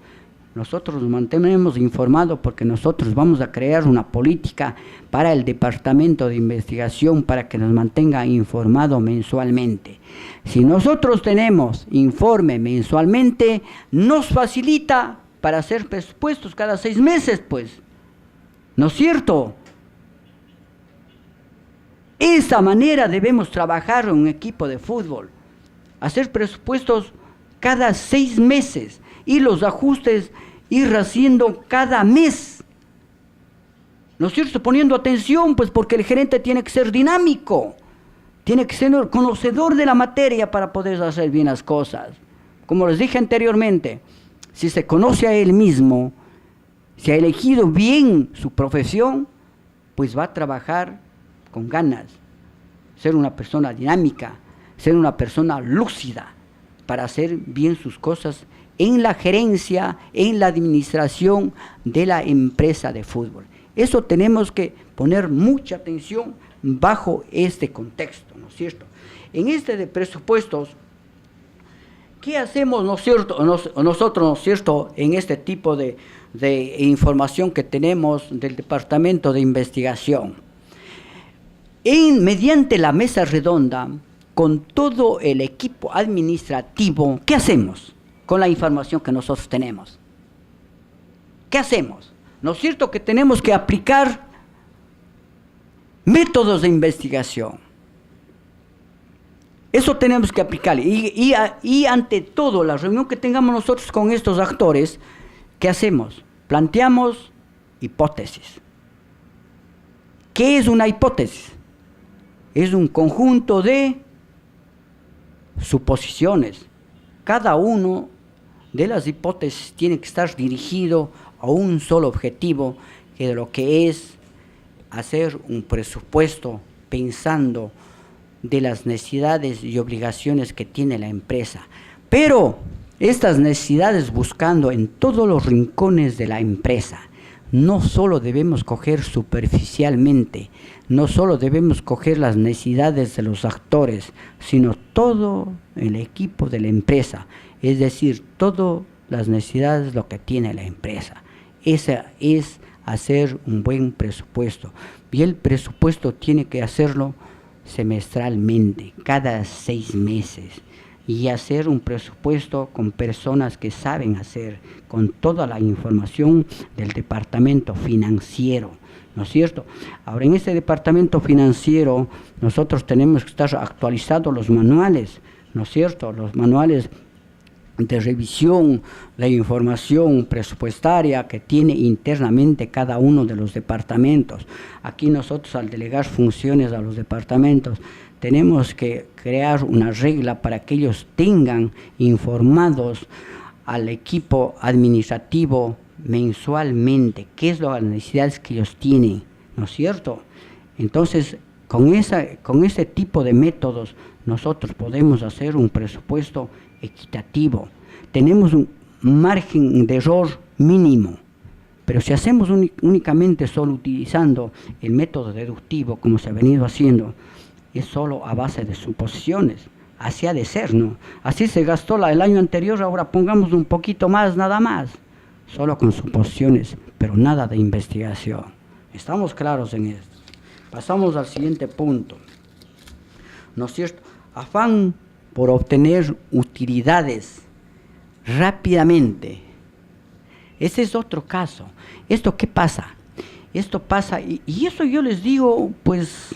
C: Nosotros nos mantenemos informados porque nosotros vamos a crear una política para el departamento de investigación para que nos mantenga informado mensualmente. Si nosotros tenemos informe mensualmente, nos facilita para hacer presupuestos cada 6 meses, pues. ¿No es cierto? Esa manera debemos trabajar en un equipo de fútbol, hacer presupuestos cada 6 meses y los ajustes ir haciendo cada mes. ¿No es cierto? Poniendo atención, pues porque el gerente tiene que ser dinámico, tiene que ser conocedor de la materia para poder hacer bien las cosas. Como les dije anteriormente, si se conoce a él mismo, si ha elegido bien su profesión, pues va a trabajar con ganas, ser una persona dinámica, ser una persona lúcida para hacer bien sus cosas en la gerencia, en la administración de la empresa de fútbol. Eso tenemos que poner mucha atención bajo este contexto, ¿no es cierto? En este de presupuestos, ¿qué hacemos, no es cierto, nosotros, ¿no es cierto?, en este tipo de información que tenemos del Departamento de Investigación? Mediante la mesa redonda, con todo el equipo administrativo, ¿qué hacemos con la información que nosotros tenemos? ¿Qué hacemos? ¿No es cierto que tenemos que aplicar métodos de investigación? Eso tenemos que aplicar. Y ante todo, la reunión que tengamos nosotros con estos actores, ¿qué hacemos? Planteamos hipótesis. ¿Qué es una hipótesis? Es un conjunto de suposiciones. Cada uno de las hipótesis tiene que estar dirigido a un solo objetivo, que de lo que es hacer un presupuesto pensando de las necesidades y obligaciones que tiene la empresa. Pero estas necesidades buscando en todos los rincones de la empresa. No solo debemos coger superficialmente, no solo debemos coger las necesidades de los actores, sino todo el equipo de la empresa, es decir, todas las necesidades lo que tiene la empresa. Esa es hacer un buen presupuesto. Y el presupuesto tiene que hacerlo semestralmente, cada 6 meses. Y hacer un presupuesto con personas que saben hacer, con toda la información del departamento financiero, ¿no es cierto? Ahora, en ese departamento financiero, nosotros tenemos que estar actualizados los manuales, ¿no es cierto? Los manuales de revisión, la información presupuestaria que tiene internamente cada uno de los departamentos. Aquí nosotros, al delegar funciones a los departamentos, tenemos que crear una regla para que ellos tengan informados al equipo administrativo mensualmente qué es las necesidades que ellos tienen, ¿no es cierto? Entonces, con ese tipo de métodos, nosotros podemos hacer un presupuesto equitativo. Tenemos un margen de error mínimo, pero si hacemos únicamente solo utilizando el método deductivo, como se ha venido haciendo, es solo a base de suposiciones. Así ha de ser, ¿no? Así se gastó el año anterior, ahora pongamos un poquito más, nada más. Solo con suposiciones, pero nada de investigación. ¿Estamos claros en esto? Pasamos al siguiente punto. ¿No es cierto? Afán por obtener utilidades rápidamente. Ese es otro caso. ¿Esto qué pasa? Esto pasa, y eso yo les digo, pues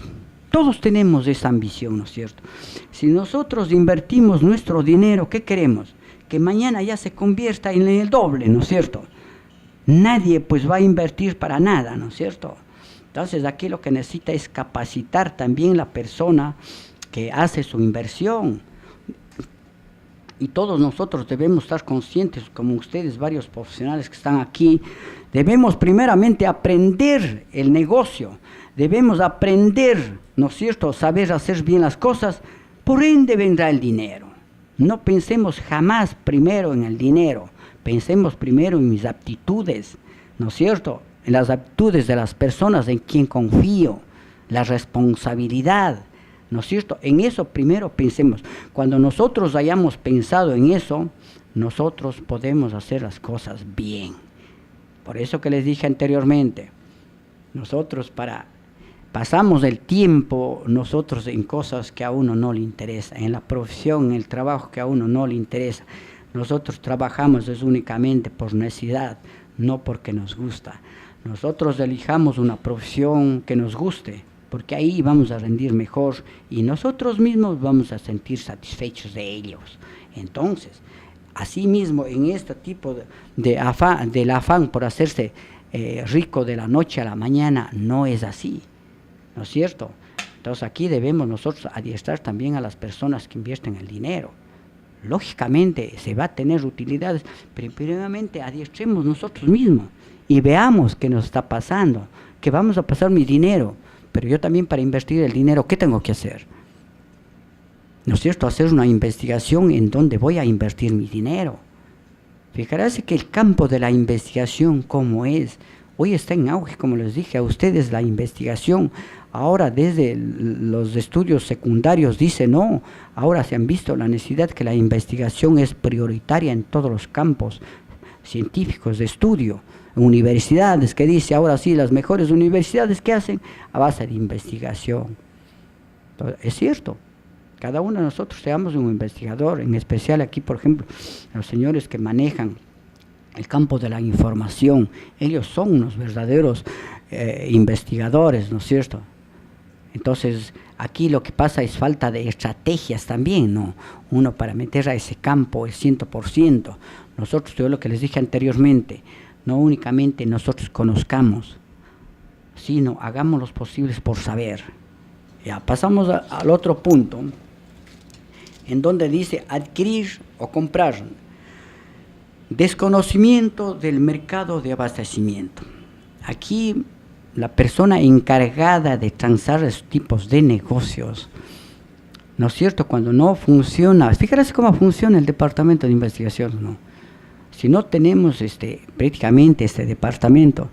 C: todos tenemos esa ambición, ¿no es cierto? Si nosotros invertimos nuestro dinero, ¿qué queremos? Que mañana ya se convierta en el doble, ¿no es cierto? Nadie pues va a invertir para nada, ¿no es cierto? Entonces aquí lo que necesita es capacitar también la persona que hace su inversión. Y todos nosotros debemos estar conscientes, como ustedes, varios profesionales que están aquí, debemos primeramente aprender el negocio, debemos aprender, ¿no es cierto?, saber hacer bien las cosas, por ende vendrá el dinero. No pensemos jamás primero en el dinero, pensemos primero en mis aptitudes, ¿no es cierto?, en las aptitudes de las personas en quien confío, la responsabilidad, ¿no es cierto? En eso primero pensemos. Cuando nosotros hayamos pensado en eso, nosotros podemos hacer las cosas bien. Por eso que les dije anteriormente, nosotros pasamos el tiempo nosotros en cosas que a uno no le interesa, en la profesión, en el trabajo que a uno no le interesa. Nosotros trabajamos es únicamente por necesidad, no porque nos gusta. Nosotros elijamos una profesión que nos guste, porque ahí vamos a rendir mejor y nosotros mismos vamos a sentir satisfechos de ellos. Entonces, asimismo, en este tipo del afán por hacerse rico de la noche a la mañana, no es así, ¿no es cierto? Entonces aquí debemos nosotros adiestrar también a las personas que invierten el dinero. Lógicamente se va a tener utilidades, pero primeramente adiestremos nosotros mismos y veamos qué nos está pasando, que vamos a pasar mi dinero. Pero yo también, para invertir el dinero, ¿qué tengo que hacer? ¿No es cierto? Hacer una investigación en dónde voy a invertir mi dinero. Fijarse que el campo de la investigación, ¿cómo es? Hoy está en auge, como les dije a ustedes, la investigación. Ahora desde los estudios secundarios dicen, no, ahora se han visto la necesidad que la investigación es prioritaria en todos los campos científicos de estudio. Universidades, que dice ahora sí, las mejores universidades que hacen a base de investigación. Entonces, es cierto, cada uno de nosotros seamos un investigador, en especial aquí, por ejemplo, los señores que manejan el campo de la información, ellos son unos verdaderos investigadores, ¿no es cierto? Entonces, aquí lo que pasa es falta de estrategias también, ¿no? Uno para meter a ese campo el 100%. Nosotros, yo lo que les dije anteriormente, no únicamente nosotros conozcamos, sino hagamos los posibles por saber. Ya, pasamos al otro punto, en donde dice adquirir o comprar. Desconocimiento del mercado de abastecimiento. Aquí la persona encargada de transar esos tipos de negocios ¿no es cierto? Cuando no funciona, fíjate cómo funciona el departamento de investigación, ¿no? Si no tenemos prácticamente este departamento,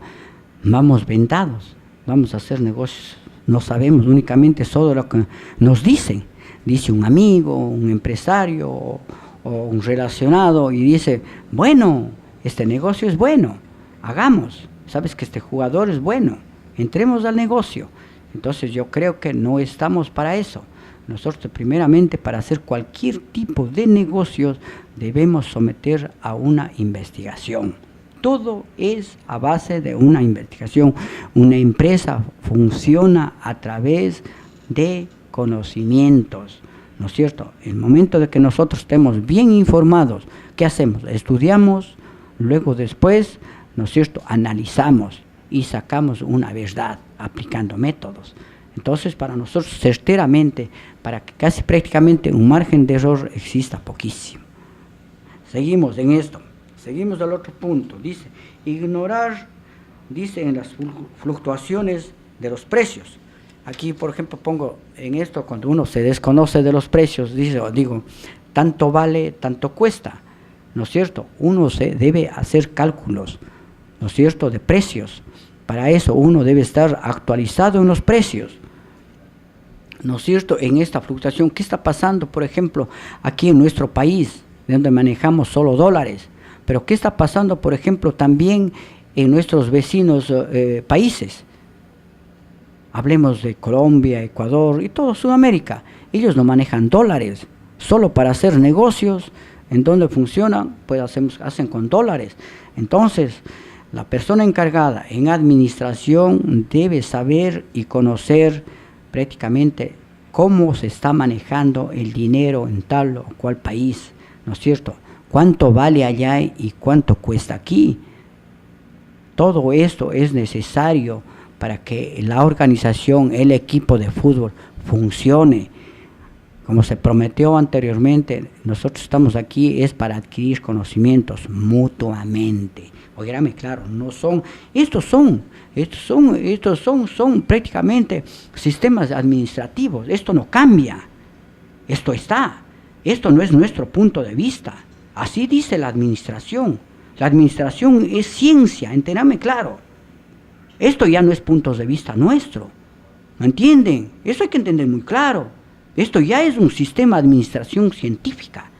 C: vamos vendados, vamos a hacer negocios, no sabemos únicamente solo lo que nos dicen. Dice un amigo, un empresario o un relacionado y dice, bueno, este negocio es bueno, hagamos, sabes que este jugador es bueno, entremos al negocio. Entonces yo creo que no estamos para eso. Nosotros primeramente para hacer cualquier tipo de negocios debemos someter a una investigación. Todo es a base de una investigación. Una empresa funciona a través de conocimientos, ¿no es cierto? En el momento de que nosotros estemos bien informados, ¿qué hacemos? Estudiamos, luego después, ¿no es cierto?, analizamos y sacamos una verdad aplicando métodos. Entonces, para nosotros, certeramente, para que casi prácticamente un margen de error exista poquísimo. Seguimos en esto, seguimos al otro punto. Dice, ignorar, dice, en las fluctuaciones de los precios. Aquí, por ejemplo, pongo en esto, cuando uno se desconoce de los precios, digo, tanto vale, tanto cuesta, ¿no es cierto? Uno se debe hacer cálculos, ¿no es cierto?, de precios. Para eso uno debe estar actualizado en los precios, ¿no es cierto?, en esta fluctuación. ¿Qué está pasando, por ejemplo, aquí en nuestro país, donde manejamos solo dólares? Pero ¿qué está pasando, por ejemplo, también en nuestros vecinos países? Hablemos de Colombia, Ecuador y todo Sudamérica. Ellos no manejan dólares, solo para hacer negocios. En donde funcionan, pues hacen con dólares. Entonces, la persona encargada en administración debe saber y conocer prácticamente cómo se está manejando el dinero en tal o cual país, ¿no es cierto? Cuánto vale allá y cuánto cuesta aquí. Todo esto es necesario para que la organización, el equipo de fútbol funcione. Como se prometió anteriormente, nosotros estamos aquí es para adquirir conocimientos mutuamente. Óigame claro, estos son prácticamente sistemas administrativos. Esto no cambia, esto no es nuestro punto de vista. Así dice la administración. La administración es ciencia, entérame claro. Esto ya no es puntos de vista nuestro, ¿me entienden? Eso hay que entender muy claro. Esto ya es un sistema de administración científica.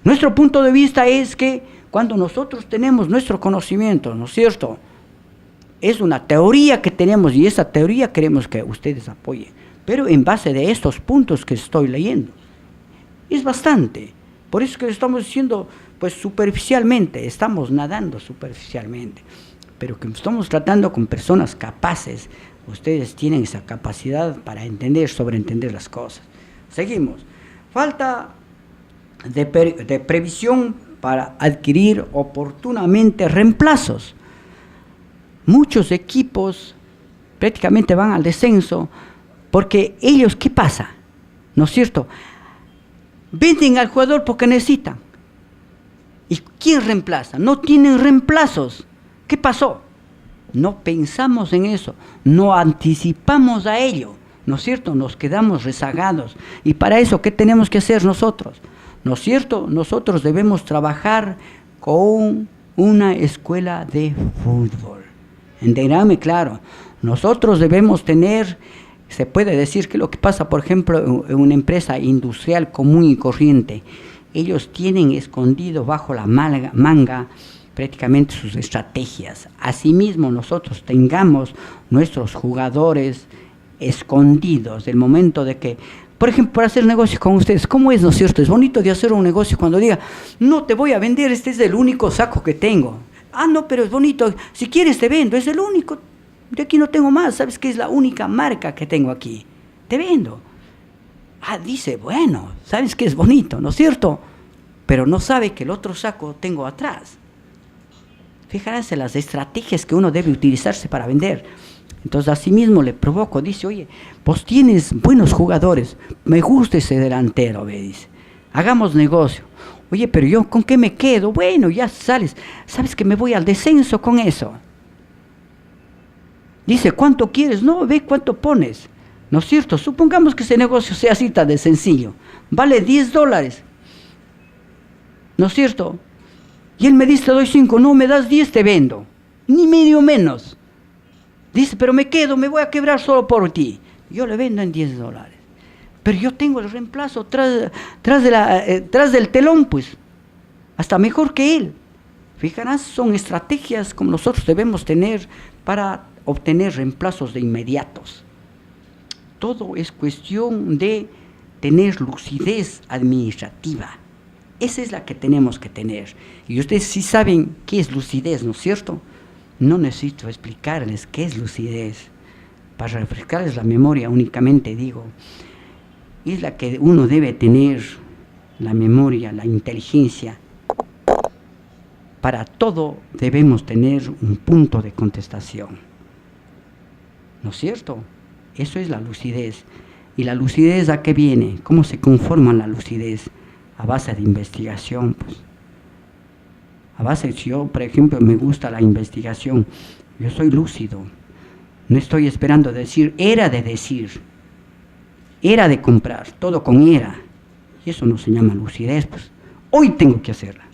C: Nuestro punto de vista es que cuando nosotros tenemos nuestro conocimiento, ¿no es cierto?, es una teoría que tenemos y esa teoría queremos que ustedes apoyen, pero en base de estos puntos que estoy leyendo. Es bastante. Por eso que estamos diciendo, pues superficialmente, estamos nadando superficialmente, pero que estamos tratando con personas capaces. Ustedes tienen esa capacidad para entender, sobreentender las cosas. Seguimos. Falta de previsión para adquirir oportunamente reemplazos. Muchos equipos prácticamente van al descenso porque ellos, ¿qué pasa? ¿No es cierto? Venden al jugador porque necesitan. ¿Y quién reemplaza? No tienen reemplazos. ¿Qué pasó? No pensamos en eso, no anticipamos a ello, ¿no es cierto? Nos quedamos rezagados. Y para eso, ¿qué tenemos que hacer nosotros? ¿No es cierto? Nosotros debemos trabajar con una escuela de fútbol. Entendame claro, nosotros debemos tener, se puede decir que lo que pasa, por ejemplo, en una empresa industrial común y corriente, ellos tienen escondido bajo la manga prácticamente sus estrategias. Asimismo, nosotros tengamos nuestros jugadores escondidos del momento de que, por ejemplo, para hacer negocios con ustedes, ¿cómo es, no es cierto? Es bonito de hacer un negocio cuando diga, no te voy a vender, este es el único saco que tengo. Ah, no, pero es bonito, si quieres te vendo, es el único, de aquí no tengo más, sabes que es la única marca que tengo aquí, te vendo. Ah, dice, bueno, sabes que es bonito, ¿no es cierto? Pero no sabe que el otro saco tengo atrás. Fíjense las estrategias que uno debe utilizarse para vender. Entonces, asimismo le provoco, dice, oye, vos tienes buenos jugadores, me gusta ese delantero, me dice, hagamos negocio. Oye, pero yo, ¿con qué me quedo? Bueno, ya sales, sabes que me voy al descenso con eso. Dice, ¿cuánto quieres? No, ve cuánto pones. ¿No es cierto? Supongamos que ese negocio sea así tan de sencillo. Vale $10. ¿No es cierto? Y él me dice, te doy 5, no, me das 10, te vendo. Ni medio menos. Dice, pero me quedo, me voy a quebrar solo por ti. Yo le vendo en $10. Pero yo tengo el reemplazo tras del telón, pues. Hasta mejor que él. Fijarás, son estrategias como nosotros debemos tener para obtener reemplazos de inmediatos. Todo es cuestión de tener lucidez administrativa. Esa es la que tenemos que tener. Y ustedes sí saben qué es lucidez, ¿no es cierto? No necesito explicarles qué es lucidez. Para refrescarles la memoria únicamente digo, es la que uno debe tener, la memoria, la inteligencia. Para todo debemos tener un punto de contestación. ¿No es cierto? Eso es la lucidez. ¿Y la lucidez a qué viene? ¿Cómo se conforma la lucidez? A base de investigación, pues. A base, si yo, por ejemplo, me gusta la investigación, yo soy lúcido. No estoy esperando decir, era de comprar, todo con era. Y eso no se llama lucidez, pues. Hoy tengo que hacerla.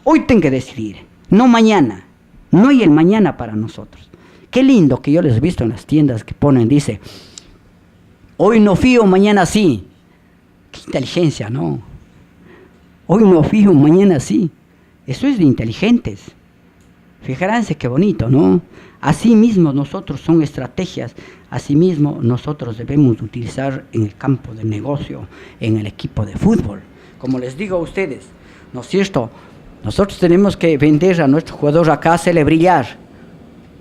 C: Hoy tengo que decidir, no mañana. No hay el mañana para nosotros. Qué lindo que yo les he visto en las tiendas que ponen, dice, hoy no fío, mañana sí. Qué inteligencia, ¿no? Hoy no fío, mañana sí. Eso es de inteligentes. Fijaránse qué bonito, ¿no? Así mismo nosotros son estrategias, así mismo nosotros debemos utilizar en el campo de negocio, en el equipo de fútbol. Como les digo a ustedes, ¿no es cierto? Nosotros tenemos que vender a nuestro jugador acá, hacerle brillar.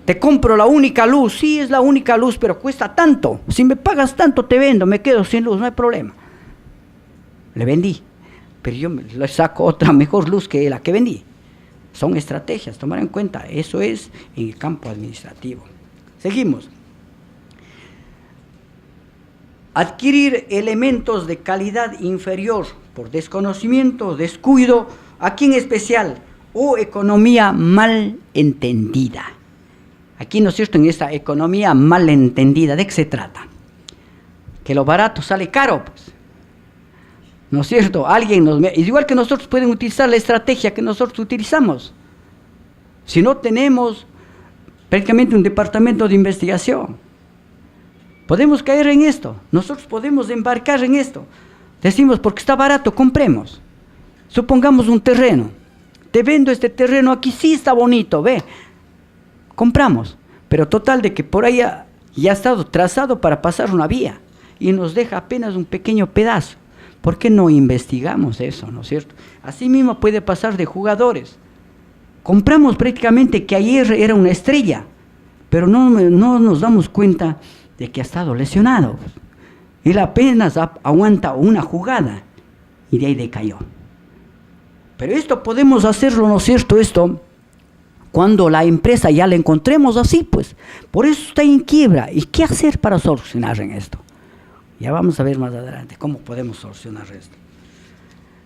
C: Te compro la única luz, sí es la única luz, pero cuesta tanto. Si me pagas tanto te vendo, me quedo sin luz, no hay problema. Le vendí, pero yo le saco otra mejor luz que la que vendí. Son estrategias, tomar en cuenta, eso es en el campo administrativo. Seguimos. Adquirir elementos de calidad inferior por desconocimiento, descuido, aquí en especial, o economía mal entendida. Aquí, ¿no es cierto?, en esta economía mal entendida, ¿de qué se trata? Que lo barato sale caro, pues. ¿No es cierto? Igual que nosotros pueden utilizar la estrategia que nosotros utilizamos. Si no tenemos prácticamente un departamento de investigación, podemos caer en esto. Nosotros podemos embarcar en esto. Decimos, porque está barato, compremos. Supongamos un terreno. Te vendo este terreno aquí, sí está bonito, ve. Compramos. Pero total de que por ahí ya ha estado trazado para pasar una vía y nos deja apenas un pequeño pedazo. ¿Por qué no investigamos eso, no es cierto? Así mismo puede pasar de jugadores. Compramos prácticamente que ayer era una estrella, pero no nos damos cuenta de que ha estado lesionado. Él apenas aguanta una jugada y de ahí decayó. Pero esto podemos hacerlo, ¿no es cierto? Esto, cuando la empresa ya la encontremos así, pues, por eso está en quiebra. ¿Y qué hacer para solucionar en esto? Ya vamos a ver más adelante cómo podemos solucionar esto.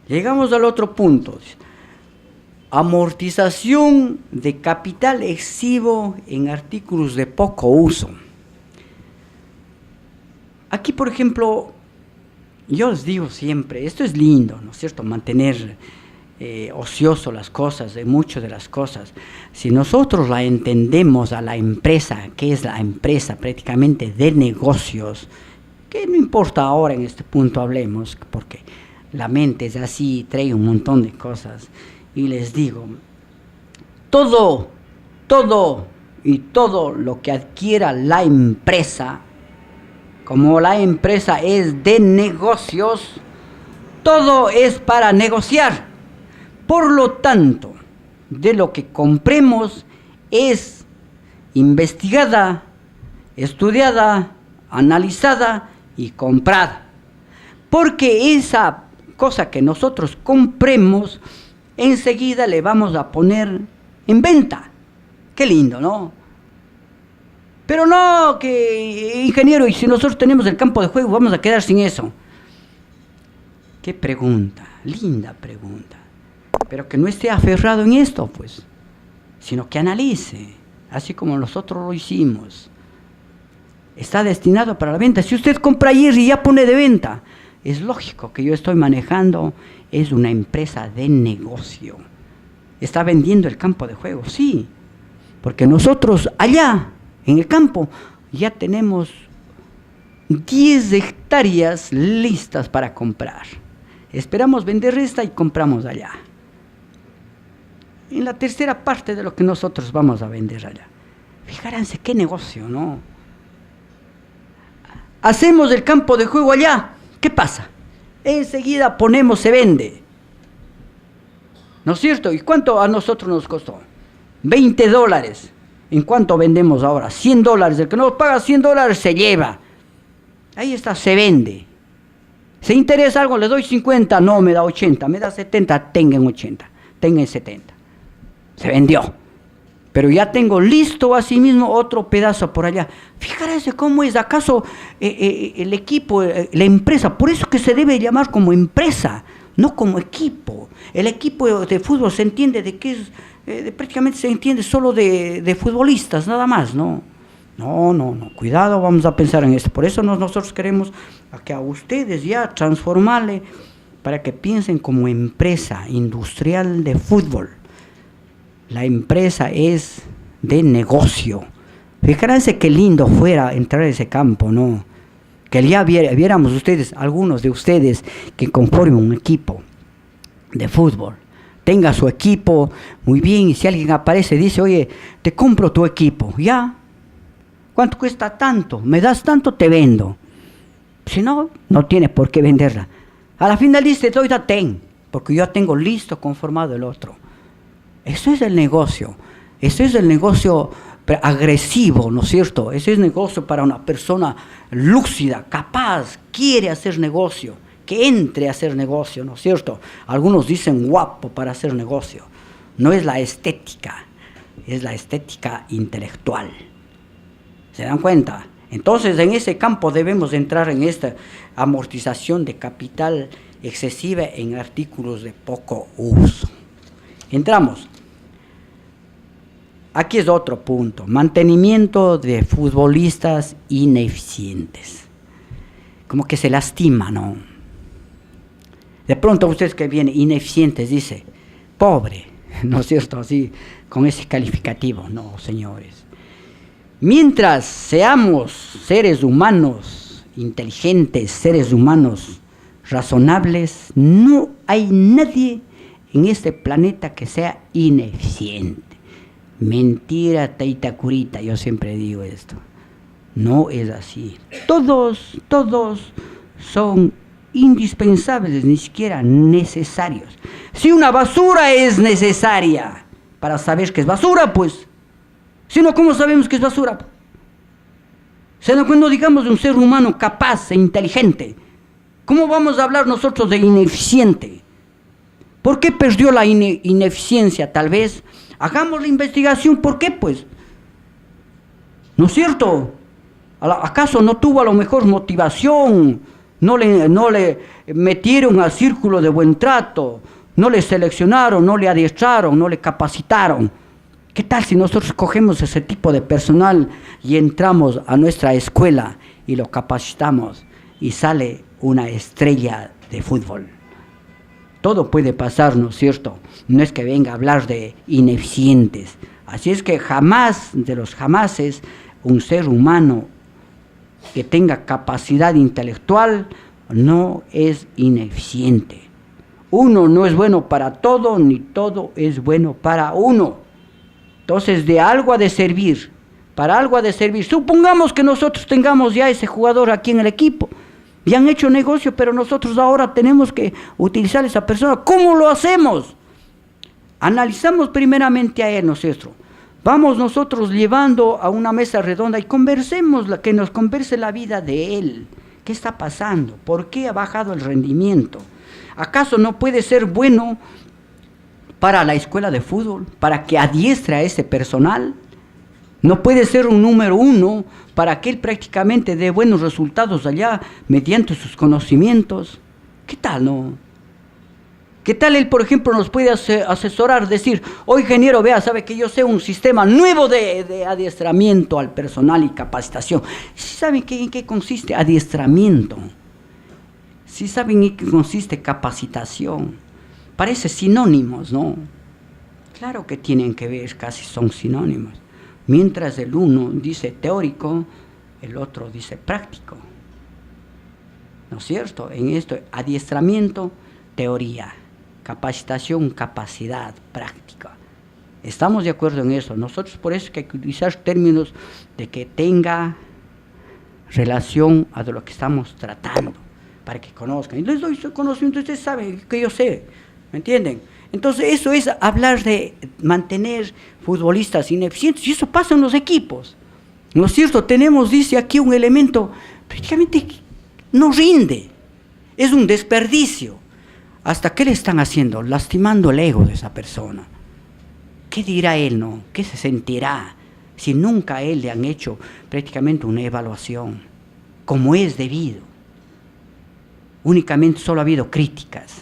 C: Llegamos al otro punto. Amortización de capital excesivo en artículos de poco uso. Aquí, por ejemplo, yo les digo siempre, esto es lindo, ¿no es cierto?, mantener ocioso las cosas, muchas de las cosas. Si nosotros la entendemos a la empresa, que es la empresa prácticamente de negocios, que no importa ahora en este punto hablemos, porque la mente es así, trae un montón de cosas, y les digo, todo lo que adquiera la empresa, como la empresa es de negocios, todo es para negociar. Por lo tanto, de lo que compremos es investigada, estudiada, analizada y comprada. Porque esa cosa que nosotros compremos, enseguida le vamos a poner en venta. Qué lindo, ¿no? Pero no, que ingeniero, y si nosotros tenemos el campo de juego, vamos a quedar sin eso. Qué pregunta, linda pregunta. Pero que no esté aferrado en esto, pues, sino que analice, así como nosotros lo hicimos. está destinado para la venta. Si usted compra ayer y ya pone de venta, es lógico que yo estoy manejando, es una empresa de negocio. Está vendiendo el campo de juego, sí, porque nosotros allá, en el campo, ya tenemos 10 hectáreas listas para comprar. Esperamos vender esta y compramos allá. En la tercera parte de lo que nosotros vamos a vender allá. Fíjense qué negocio, ¿no? Hacemos el campo de juego allá. ¿Qué pasa? Enseguida ponemos, se vende. ¿No es cierto? ¿Y cuánto a nosotros nos costó? $20. ¿En cuánto vendemos ahora? $100. El que nos paga $100 se lleva. Ahí está, se vende. ¿Se interesa algo? Le doy 50, no, me da 80, me da 70, tengan 80, tengan 70. Se vendió. Pero ya tengo listo asimismo otro pedazo por allá. Fíjense cómo es, ¿acaso el equipo, la empresa? Por eso que se debe llamar como empresa, no como equipo. El equipo de fútbol se entiende de que es, prácticamente se entiende solo de futbolistas, nada más, ¿no? No, cuidado, vamos a pensar en esto. Por eso nosotros queremos que a ustedes ya transformarle para que piensen como empresa industrial de fútbol. La empresa es de negocio. Fíjense qué lindo fuera entrar a ese campo, ¿no? Que ya viéramos ustedes, algunos de ustedes que conformen un equipo de fútbol. Tenga su equipo, muy bien, y si alguien aparece y dice, oye, te compro tu equipo, ya. ¿Cuánto cuesta tanto? ¿Me das tanto? Te vendo. Si no, no tienes por qué venderla. A la final dice, doy da ten, porque yo tengo listo, conformado el otro. Eso es el negocio. Eso es el negocio agresivo, ¿no es cierto? Ese es negocio para una persona lúcida, capaz, quiere hacer negocio, que entre a hacer negocio, ¿no es cierto? Algunos dicen guapo para hacer negocio. No es la estética, es la estética intelectual. ¿Se dan cuenta? Entonces, en ese campo debemos entrar en esta amortización de capital excesiva en artículos de poco uso. Entramos. Aquí es otro punto. Mantenimiento de futbolistas ineficientes. Como que se lastima, ¿no? De pronto ustedes que vienen ineficientes, dice, pobre, ¿no es cierto? Así, con ese calificativo. No, señores. Mientras seamos seres humanos inteligentes, seres humanos razonables, no hay nadie en este planeta que sea ineficiente. Mentira, taitacurita, yo siempre digo esto. No es así. Todos son indispensables, ni siquiera necesarios. Si una basura es necesaria para saber que es basura, pues, si no, ¿cómo sabemos que es basura? Sino cuando digamos de un ser humano capaz e inteligente, ¿cómo vamos a hablar nosotros de ineficiente? ¿Por qué perdió la ineficiencia? Tal vez hagamos la investigación. ¿Por qué? Pues, ¿no es cierto? ¿Acaso no tuvo a lo mejor motivación? ¿No le metieron al círculo de buen trato? ¿No le seleccionaron? ¿No le adiestraron? ¿No le capacitaron? ¿Qué tal si nosotros cogemos ese tipo de personal y entramos a nuestra escuela y lo capacitamos y sale una estrella de fútbol? Todo puede pasar, ¿no es cierto? No es que venga a hablar de ineficientes. Así es que jamás, de los jamases, un ser humano que tenga capacidad intelectual no es ineficiente. Uno no es bueno para todo, ni todo es bueno para uno. Entonces, de algo ha de servir, para algo ha de servir. Supongamos que nosotros tengamos ya ese jugador aquí en el equipo, ya han hecho negocio, pero nosotros ahora tenemos que utilizar a esa persona. ¿Cómo lo hacemos? Analizamos primeramente a él, ¿no es cierto? Vamos nosotros llevando a una mesa redonda y conversemos, que nos converse la vida de él. ¿Qué está pasando? ¿Por qué ha bajado el rendimiento? ¿Acaso no puede ser bueno para la escuela de fútbol, para que adiestre a ese personal? ¿No puede ser un número uno para que él prácticamente dé buenos resultados allá mediante sus conocimientos? ¿Qué tal, no? ¿Qué tal él, por ejemplo, nos puede asesorar, decir, oye, ingeniero, vea, sabe que yo sé un sistema nuevo de adiestramiento al personal y capacitación? ¿Sí saben en qué consiste adiestramiento? ¿Sí saben en qué consiste capacitación? Parece sinónimos, ¿no? Claro que tienen que ver, casi son sinónimos. Mientras el uno dice teórico, el otro dice práctico. ¿No es cierto? En esto, adiestramiento, teoría. Capacitación, capacidad, práctica. Estamos de acuerdo en eso. Nosotros por eso hay que utilizar términos de que tenga relación a de lo que estamos tratando, para que conozcan. Y les doy su conocimiento, ustedes saben que yo sé, ¿me entienden? Entonces eso es hablar de mantener futbolistas ineficientes, y eso pasa en los equipos. ¿No es cierto? Tenemos, dice aquí, un elemento prácticamente no rinde, es un desperdicio. ¿Hasta qué le están haciendo? Lastimando el ego de esa persona. ¿Qué dirá él, no? ¿Qué se sentirá si nunca a él le han hecho prácticamente una evaluación como es debido? Únicamente solo ha habido críticas.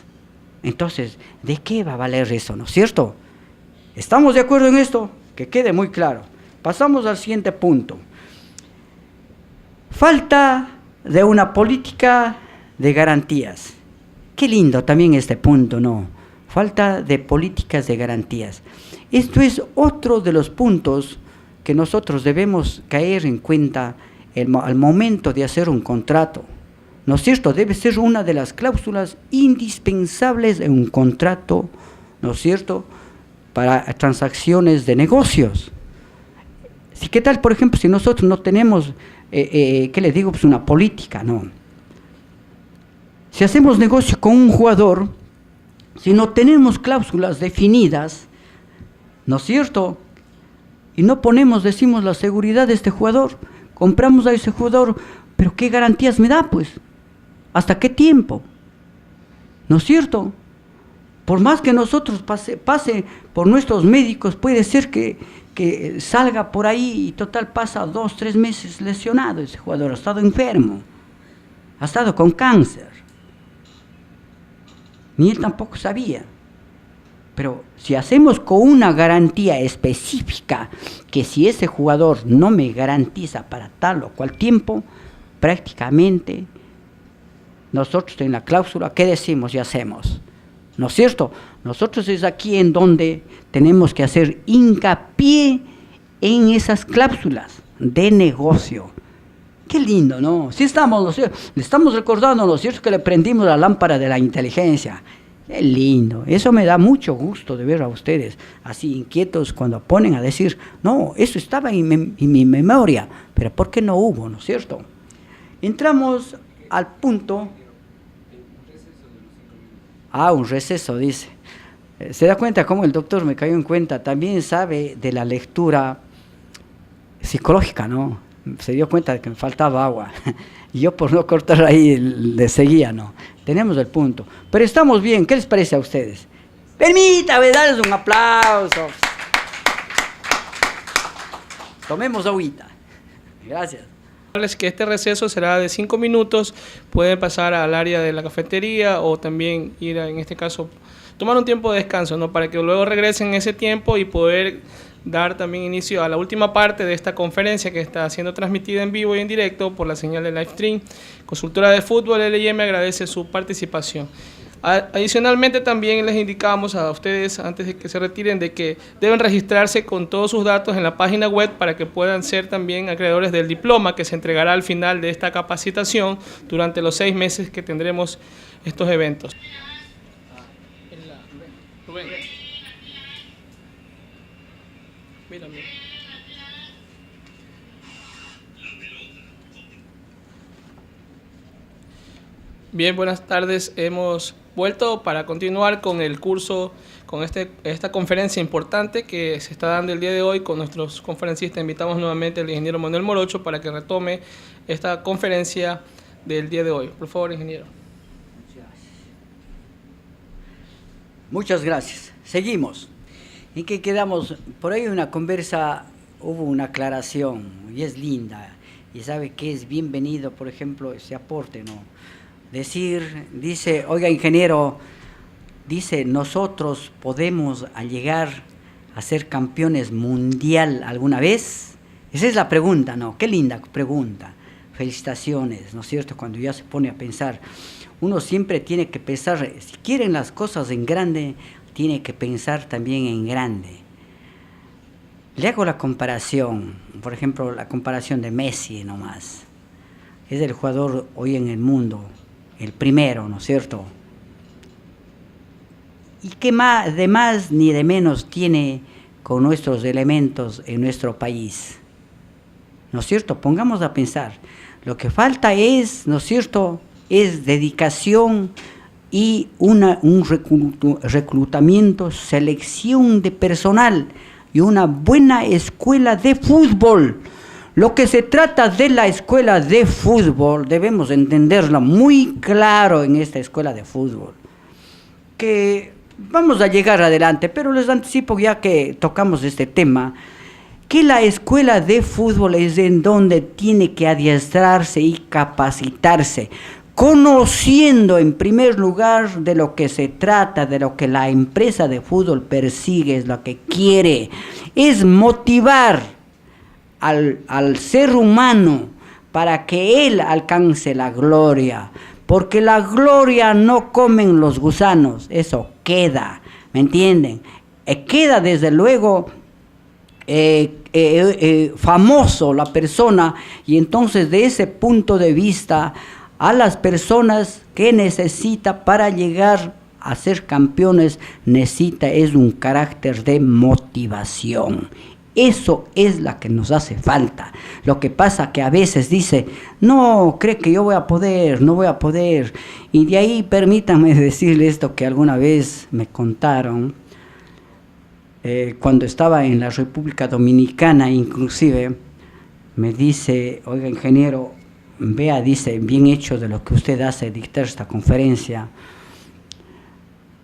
C: Entonces, ¿de qué va a valer eso, no es cierto? ¿Estamos de acuerdo en esto? Que quede muy claro. Pasamos al siguiente punto. Falta de una política de garantías. Qué lindo también este punto, ¿no? Falta de políticas de garantías. Esto es otro de los puntos que nosotros debemos caer en cuenta al momento de hacer un contrato. ¿No es cierto? Debe ser una de las cláusulas indispensables en un contrato, ¿no es cierto?, para transacciones de negocios. ¿Qué tal, por ejemplo, si nosotros no tenemos, ¿qué les digo? Pues una política, ¿no? Si hacemos negocio con un jugador, si no tenemos cláusulas definidas, ¿no es cierto?, y no ponemos, decimos, la seguridad de este jugador, compramos a ese jugador, pero ¿qué garantías me da, pues? ¿Hasta qué tiempo? ¿No es cierto? Por más que nosotros pase por nuestros médicos, puede ser que salga por ahí y total pasa 2, 3 meses lesionado ese jugador, ha estado enfermo, ha estado con cáncer. Ni él tampoco sabía. Pero si hacemos con una garantía específica, que si ese jugador no me garantiza para tal o cual tiempo, prácticamente nosotros en la cláusula, ¿qué decimos y hacemos? ¿No es cierto? Nosotros es aquí en donde tenemos que hacer hincapié en esas cláusulas de negocio. Qué lindo, ¿no? Sí estamos, ¿no es cierto? Le estamos recordando, ¿no es cierto?, que le prendimos la lámpara de la inteligencia. Qué lindo. Eso me da mucho gusto de ver a ustedes así inquietos cuando ponen a decir, no, eso estaba en mi memoria, pero ¿por qué no hubo, no es cierto? Entramos al punto. Un receso, dice. ¿Se da cuenta cómo el doctor me cayó en cuenta? También sabe de la lectura psicológica, ¿no? Se dio cuenta de que me faltaba agua. Y yo por no cortar ahí le seguía, ¿no? Tenemos el punto. Pero estamos bien, ¿qué les parece a ustedes? Permítame darles un aplauso. Tomemos agüita. Gracias.
A: Que este receso será de 5 minutos, pueden pasar al área de la cafetería o también ir en este caso, tomar un tiempo de descanso, ¿no?, para que luego regresen ese tiempo y poder dar también inicio a la última parte de esta conferencia que está siendo transmitida en vivo y en directo por la señal de Livestream. Consultora de Fútbol LIM agradece su participación. Adicionalmente también les indicamos a ustedes antes de que se retiren de que deben registrarse con todos sus datos en la página web para que puedan ser también acreedores del diploma que se entregará al final de esta capacitación durante los 6 meses que tendremos estos eventos. Rubén. Mírame. Bien, buenas tardes. Hemos vuelto para continuar con el curso, con esta conferencia importante que se está dando el día de hoy con nuestros conferencistas. Invitamos nuevamente al ingeniero Manuel Morocho para que retome esta conferencia del día de hoy. Por favor, ingeniero.
C: Muchas gracias. Seguimos. ¿En qué quedamos? Por ahí una conversa, hubo una aclaración y es linda. Y sabe que es bienvenido, por ejemplo, ese aporte, ¿no? Dice, oiga, ingeniero, dice, nosotros podemos llegar a ser campeones mundial alguna vez. Esa es la pregunta, ¿no? Qué linda pregunta. Felicitaciones, ¿no es cierto? Cuando ya se pone a pensar, uno siempre tiene que pensar, si quieren las cosas en grande, tiene que pensar también en grande. Le hago la comparación, por ejemplo, la comparación de Messi nomás. Es el jugador hoy en el mundo, el primero, ¿no es cierto? ¿Y qué más, de más ni de menos tiene con nuestros elementos en nuestro país? ¿No es cierto? Pongamos a pensar. Lo que falta es, ¿no es cierto?, es dedicación y un reclutamiento, selección de personal y una buena escuela de fútbol. Lo que se trata de la escuela de fútbol, debemos entenderlo muy claro en esta escuela de fútbol, que vamos a llegar adelante, pero les anticipo ya que tocamos este tema, que la escuela de fútbol es en donde tiene que adiestrarse y capacitarse, conociendo en primer lugar de lo que se trata, de lo que la empresa de fútbol persigue, es lo que quiere, es motivar al ser humano para que él alcance la gloria, porque la gloria no comen los gusanos, eso queda, ¿me entienden? Queda desde luego famoso la persona, y entonces de ese punto de vista a las personas que necesita para llegar a ser campeones, necesita es un carácter de motivación. Eso es la que nos hace falta. Lo que pasa que a veces dice, no, cree que yo voy a poder, no voy a poder. Y de ahí permítanme decirle esto que alguna vez me contaron, cuando estaba en la República Dominicana inclusive, me dice, oiga ingeniero, vea, dice, bien hecho de lo que usted hace, dictar esta conferencia.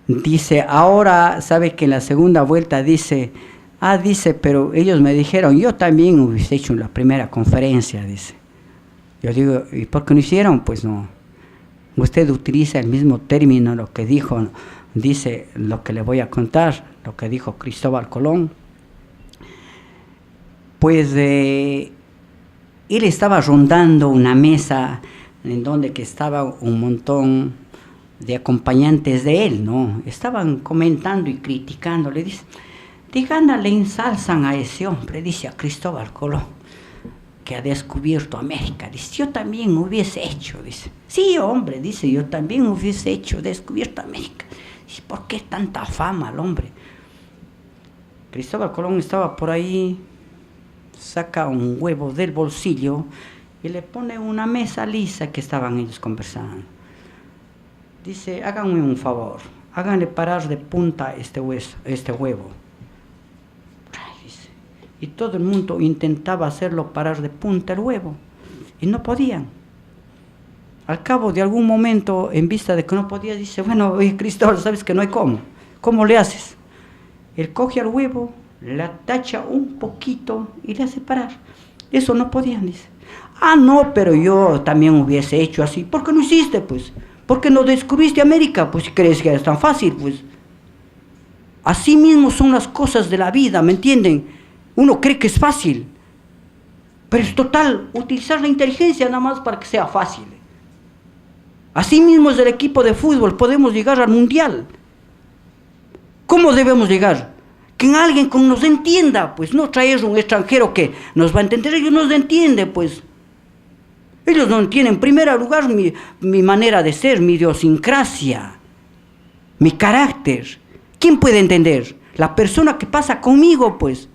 C: Dice, ahora, sabe que en la segunda vuelta dice, dice, pero ellos me dijeron, yo también hubiese hecho la primera conferencia, dice. Yo digo, ¿y por qué no hicieron? Pues no. Usted utiliza el mismo término, lo que dijo, dice, lo que le voy a contar, lo que dijo Cristóbal Colón. Pues él estaba rondando una mesa en donde que estaba un montón de acompañantes de él, ¿no? Estaban comentando y criticando. Le dice, de gana le ensalzan a ese hombre, dice a Cristóbal Colón, que ha descubierto América. Dice, yo también hubiese hecho, dice. Sí, hombre, dice, yo también hubiese hecho, descubierto América. Dice, ¿por qué tanta fama al hombre? Cristóbal Colón estaba por ahí, saca un huevo del bolsillo y le pone una mesa lisa que estaban ellos conversando. Dice, háganme un favor, háganle parar de punta este huevo. Dice, y todo el mundo intentaba hacerlo parar de punta el huevo y no podían. Al cabo de algún momento, en vista de que no podía, dice, bueno, oye, Cristóbal, ¿sabes que no hay cómo? ¿Cómo le haces? Él coge al huevo, la tacha un poquito y le hace parar. Eso no podían, dice. No, pero yo también hubiese hecho así. ¿Por qué no hiciste, pues? ¿Por qué no descubriste América? Pues si crees que es tan fácil, pues. Así mismo son las cosas de la vida, ¿me entienden? Uno cree que es fácil, pero es total, utilizar la inteligencia nada más para que sea fácil. Así mismo es el equipo de fútbol, podemos llegar al mundial. ¿Cómo debemos llegar? Que alguien que nos entienda, pues no traer un extranjero que nos va a entender, ellos nos entienden, pues. Ellos no entienden, en primer lugar, mi manera de ser, mi idiosincrasia, mi carácter. ¿Quién puede entender? La persona que pasa conmigo, pues.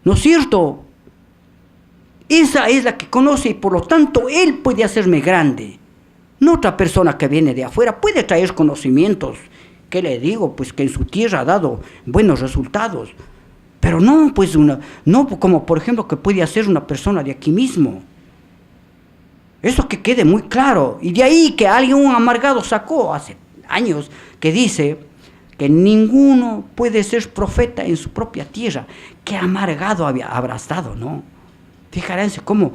C: ¿No es cierto? Esa es la que conoce y por lo tanto él puede hacerme grande. No otra persona que viene de afuera puede traer conocimientos. ¿Qué le digo? Pues que en su tierra ha dado buenos resultados. Pero no, pues no como por ejemplo que puede hacer una persona de aquí mismo. Eso que quede muy claro. Y de ahí que alguien, un amargado, sacó hace años que dice que ninguno puede ser profeta en su propia tierra. Qué amargado habrá estado, ¿no? Fíjense cómo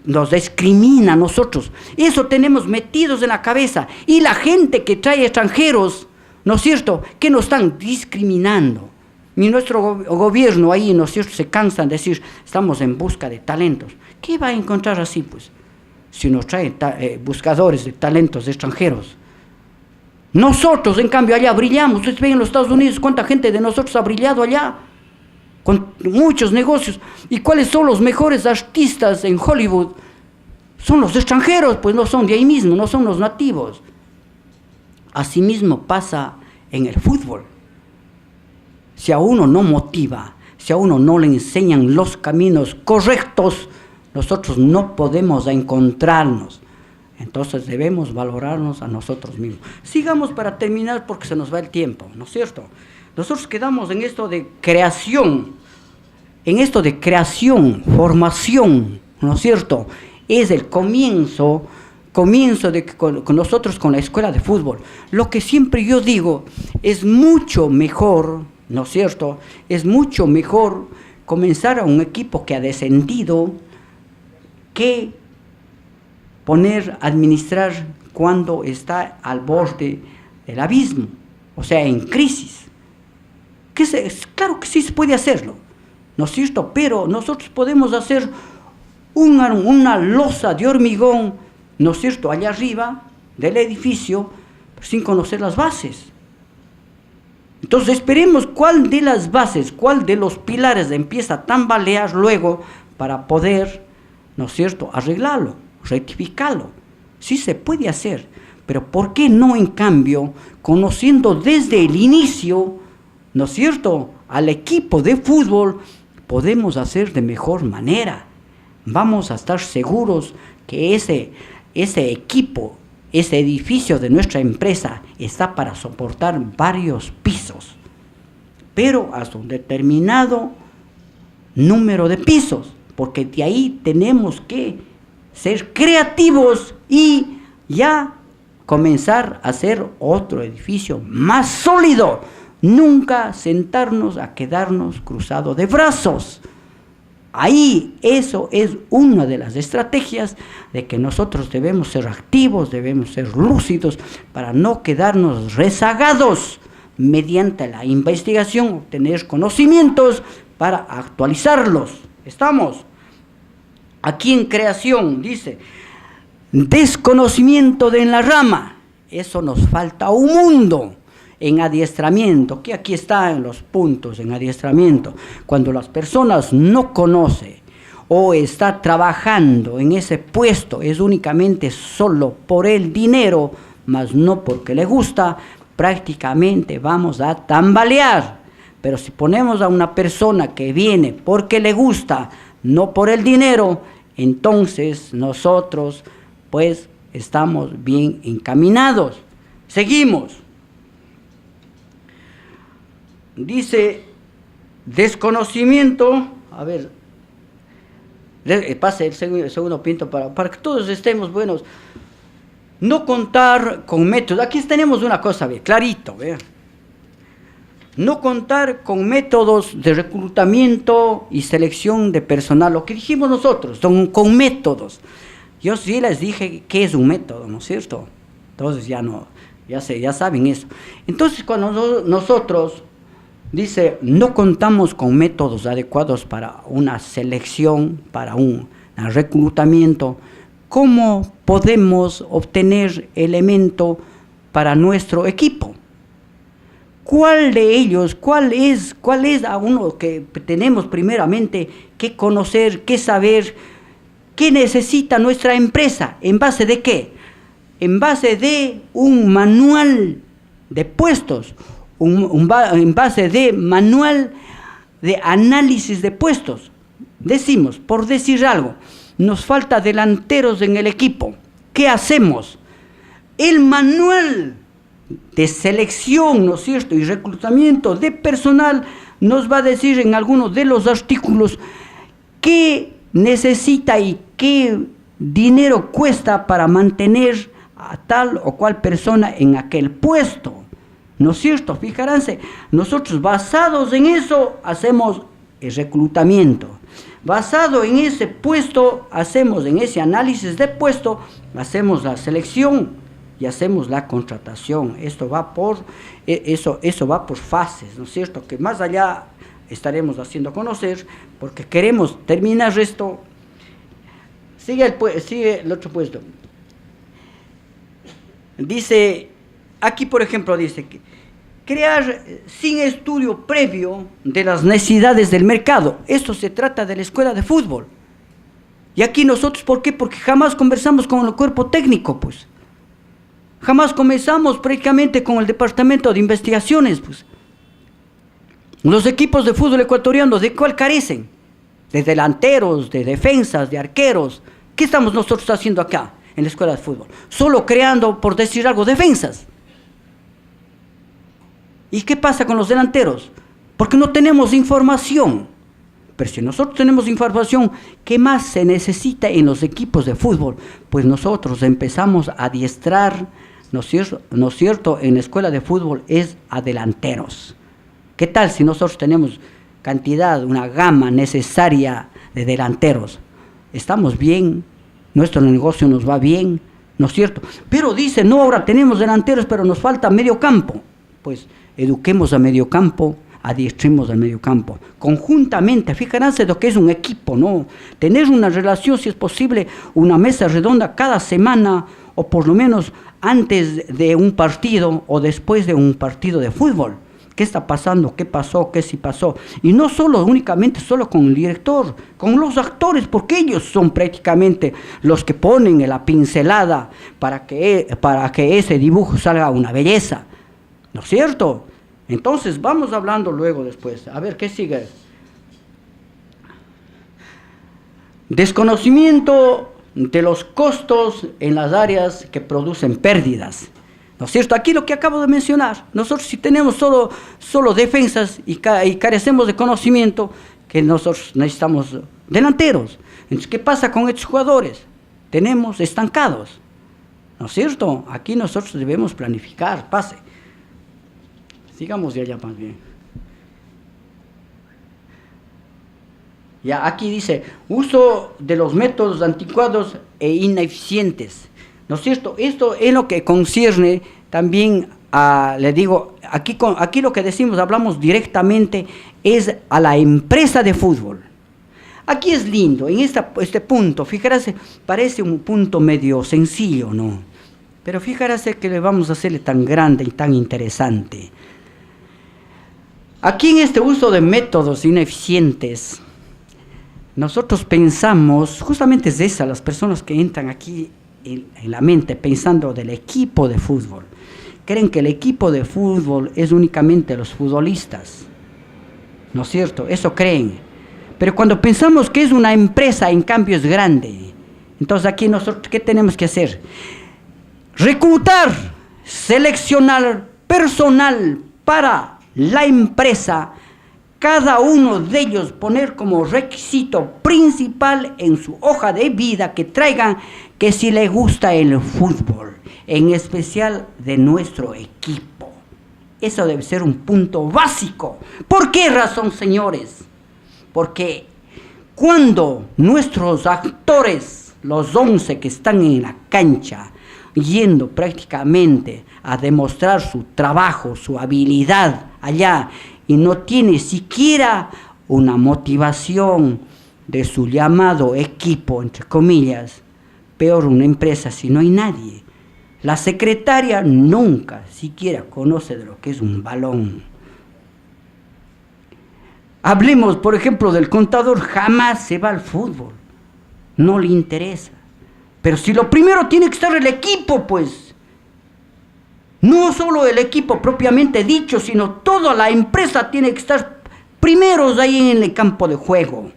C: nos discrimina a nosotros. Eso tenemos metidos en la cabeza. Y la gente que trae extranjeros ¿no es cierto?, que nos están discriminando. Y nuestro gobierno ahí, ¿no es cierto?, se cansan de decir, estamos en busca de talentos. ¿Qué va a encontrar así, pues? Si nos traen buscadores de talentos extranjeros. Nosotros, en cambio, allá brillamos. Ustedes ven en los Estados Unidos cuánta gente de nosotros ha brillado allá, con muchos negocios. ¿Y cuáles son los mejores artistas en Hollywood? Son los extranjeros, pues no son de ahí mismo, no son los nativos. Asimismo pasa en el fútbol. Si a uno no motiva, si a uno no le enseñan los caminos correctos, nosotros no podemos encontrarnos. Entonces debemos valorarnos a nosotros mismos. Sigamos para terminar porque se nos va el tiempo, ¿no es cierto? Nosotros quedamos en esto de creación, formación, ¿no es cierto? Es el comienzo de con nosotros con la escuela de fútbol. Lo que siempre yo digo, es mucho mejor, ¿no es cierto?, es mucho mejor comenzar a un equipo que ha descendido que administrar cuando está al borde del abismo, o sea, en crisis. Claro que sí se puede hacerlo, ¿no es cierto?, pero nosotros podemos hacer una losa de hormigón, ¿no es cierto?, allá arriba del edificio, sin conocer las bases. Entonces esperemos cuál de las bases, cuál de los pilares empieza a tambalear luego para poder, ¿no es cierto?, arreglarlo, rectificarlo. Sí se puede hacer, pero ¿por qué no, en cambio, conociendo desde el inicio, ¿no es cierto?, al equipo de fútbol, podemos hacer de mejor manera? Vamos a estar seguros que ese equipo, ese edificio de nuestra empresa está para soportar varios pisos, pero hasta un determinado número de pisos, porque de ahí tenemos que ser creativos y ya comenzar a hacer otro edificio más sólido. Nunca sentarnos a quedarnos cruzados de brazos. Ahí eso es una de las estrategias de que nosotros debemos ser activos, debemos ser lúcidos para no quedarnos rezagados, mediante la investigación obtener conocimientos para actualizarlos. Estamos aquí en creación, dice, desconocimiento en la rama, eso nos falta un mundo. En adiestramiento, que aquí están los puntos en adiestramiento, cuando las personas no conocen o está trabajando en ese puesto, es únicamente solo por el dinero, mas no porque le gusta, prácticamente vamos a tambalear. Pero si ponemos a una persona que viene porque le gusta, no por el dinero, entonces nosotros pues estamos bien encaminados. Seguimos. Dice, desconocimiento, a ver, pase el segundo punto para que todos estemos buenos. No contar con métodos. Aquí tenemos una cosa, ve, clarito, ve. No contar con métodos de reclutamiento y selección de personal, lo que dijimos nosotros, con métodos. Yo sí les dije qué es un método, ¿no es cierto? Entonces ya saben eso. Entonces cuando nosotros dice, no contamos con métodos adecuados para una selección, para un reclutamiento, ¿cómo podemos obtener elemento para nuestro equipo? ¿Cuál de ellos, cuál es a uno que tenemos primeramente que conocer, que saber, qué necesita nuestra empresa? ¿En base de qué? En base de un manual de puestos, en base de manual de análisis de puestos. Decimos, por decir algo, nos falta delanteros en el equipo. ¿Qué hacemos? El manual de selección, ¿no es cierto?, y reclutamiento de personal nos va a decir en algunos de los artículos qué necesita y qué dinero cuesta para mantener a tal o cual persona en aquel puesto. ¿No es cierto? Fíjense, nosotros basados en eso hacemos el reclutamiento. Basado en ese puesto, en ese análisis de puesto, hacemos la selección. y hacemos la contratación. Esto va eso va por fases, ¿no es cierto? Que más allá estaremos haciendo conocer, porque queremos terminar esto. Sigue el otro puesto. Dice, aquí por ejemplo dice, crear sin estudio previo de las necesidades del mercado. Esto se trata de la escuela de fútbol. Y aquí nosotros, ¿por qué? Porque jamás conversamos con el cuerpo técnico, pues. Jamás comenzamos prácticamente con el departamento de investigaciones, pues. Los equipos de fútbol ecuatorianos, ¿de cuál carecen? De delanteros, de defensas, de arqueros. ¿Qué estamos nosotros haciendo acá en la escuela de fútbol? Solo creando, por decir algo, defensas. ¿Y qué pasa con los delanteros? Porque no tenemos información. Pero si nosotros tenemos información, ¿qué más se necesita en los equipos de fútbol? Pues nosotros empezamos a adiestrar, ¿no es cierto? En la escuela de fútbol es a delanteros. ¿Qué tal si nosotros tenemos una gama necesaria de delanteros? Estamos bien, nuestro negocio nos va bien, ¿no es cierto? Pero dice, no, ahora tenemos delanteros, pero nos falta medio campo. Pues eduquemos a medio campo, adiestremos al medio campo. Conjuntamente, fíjense lo que es un equipo, ¿no? Tener una relación, si es posible, una mesa redonda cada semana, o por lo menos antes de un partido o después de un partido de fútbol. ¿Qué está pasando? ¿Qué pasó? ¿Qué sí pasó? Y no únicamente con el director, con los actores, porque ellos son prácticamente los que ponen la pincelada para que ese dibujo salga una belleza. ¿No es cierto? Entonces, vamos hablando luego después. A ver, ¿qué sigue? Desconocimiento de los costos en las áreas que producen pérdidas. ¿No es cierto? Aquí lo que acabo de mencionar. Nosotros si tenemos solo defensas y carecemos de conocimiento, que nosotros necesitamos delanteros. Entonces, ¿qué pasa con estos jugadores? Tenemos estancados. ¿No es cierto? Aquí nosotros debemos planificar. Pase. Sigamos de allá más bien. Ya aquí dice, uso de los métodos anticuados e ineficientes. ¿No es cierto? Esto es lo que concierne también le digo, aquí lo que decimos, hablamos directamente, es a la empresa de fútbol. Aquí es lindo, en este punto, fíjate, parece un punto medio sencillo, ¿no? Pero fíjate que le vamos a hacerle tan grande y tan interesante. Aquí en este uso de métodos ineficientes, nosotros pensamos, justamente es esa, las personas que entran aquí en la mente pensando del equipo de fútbol, creen que el equipo de fútbol es únicamente los futbolistas, ¿no es cierto? Eso creen. Pero cuando pensamos que es una empresa, en cambio es grande. Entonces aquí nosotros, ¿qué tenemos que hacer? Reclutar, seleccionar personal para la empresa, cada uno de ellos poner como requisito principal en su hoja de vida que traigan que si les gusta el fútbol, en especial de nuestro equipo. Eso debe ser un punto básico. ¿Por qué razón, señores? Porque cuando nuestros actores, los 11 que están en la cancha, yendo prácticamente a demostrar su trabajo, su habilidad allá, y no tiene siquiera una motivación de su llamado equipo, entre comillas, peor una empresa si no hay nadie. La secretaria nunca siquiera conoce de lo que es un balón. Hablemos, por ejemplo, del contador, jamás se va al fútbol, no le interesa. Pero si lo primero tiene que estar el equipo, pues, no solo el equipo propiamente dicho, sino toda la empresa tiene que estar primeros ahí en el campo de juego.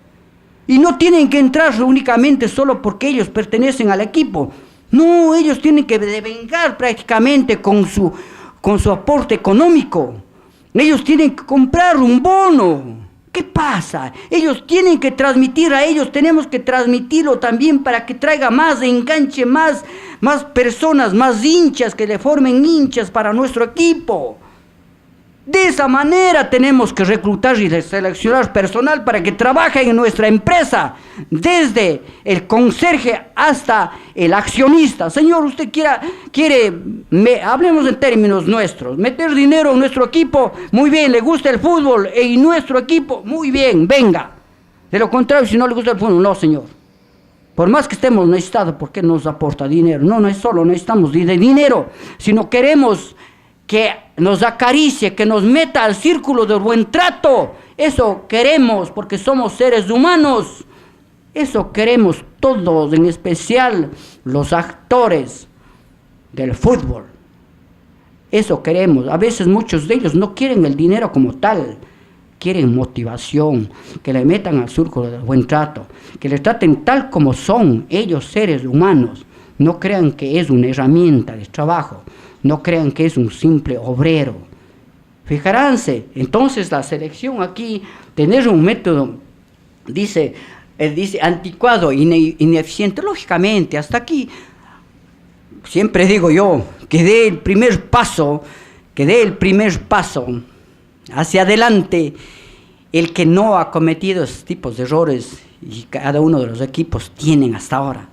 C: Y no tienen que entrar únicamente solo porque ellos pertenecen al equipo. No, ellos tienen que devengar prácticamente con su aporte económico. Ellos tienen que comprar un bono. ¿Qué pasa? Ellos tienen que transmitir a ellos, tenemos que transmitirlo también para que traiga más enganche, más personas, más hinchas, que le formen hinchas para nuestro equipo. De esa manera tenemos que reclutar y seleccionar personal para que trabaje en nuestra empresa, desde el conserje hasta el accionista. Señor, usted hablemos en términos nuestros, meter dinero en nuestro equipo, muy bien, le gusta el fútbol, y nuestro equipo, muy bien, venga. De lo contrario, si no le gusta el fútbol, no, señor. Por más que estemos necesitados, ¿por qué nos aporta dinero? No es solo necesitamos de dinero, sino queremos que nos acaricie, que nos meta al círculo del buen trato. Eso queremos porque somos seres humanos. Eso queremos todos, en especial los actores del fútbol. Eso queremos. A veces muchos de ellos no quieren el dinero como tal. Quieren motivación, que le metan al círculo del buen trato, que les traten tal como son ellos, seres humanos. No crean que es una herramienta de trabajo. No crean que es un simple obrero. Fijaránse, entonces la selección aquí, tener un método, él dice anticuado, ineficiente. Lógicamente, hasta aquí, siempre digo yo, que dé el primer paso hacia adelante el que no ha cometido estos tipos de errores, y cada uno de los equipos tienen hasta ahora.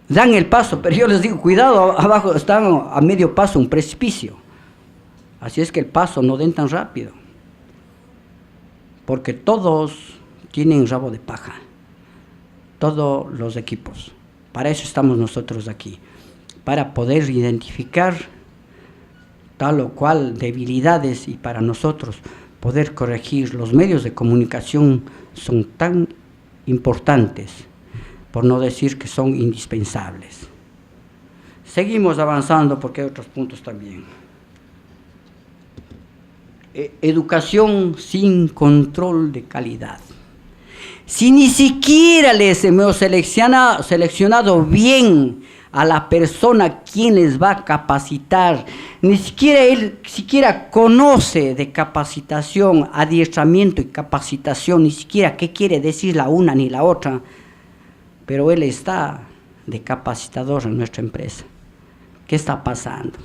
C: Dan el paso, pero yo les digo, cuidado, abajo están a medio paso un precipicio. Así es que el paso no den tan rápido, porque todos tienen rabo de paja, todos los equipos. Para eso estamos nosotros aquí, para poder identificar tal o cual debilidades y para nosotros poder corregir. Los medios de comunicación son tan importantes, por no decir que son indispensables. Seguimos avanzando porque hay otros puntos también. Educación sin control de calidad. Si ni siquiera les hemos seleccionado bien a la persona quien les va a capacitar, ni siquiera él conoce de capacitación, adiestramiento y capacitación, ni siquiera qué quiere decir la una ni la otra, pero él está de capacitador en nuestra empresa. ¿Qué está pasando?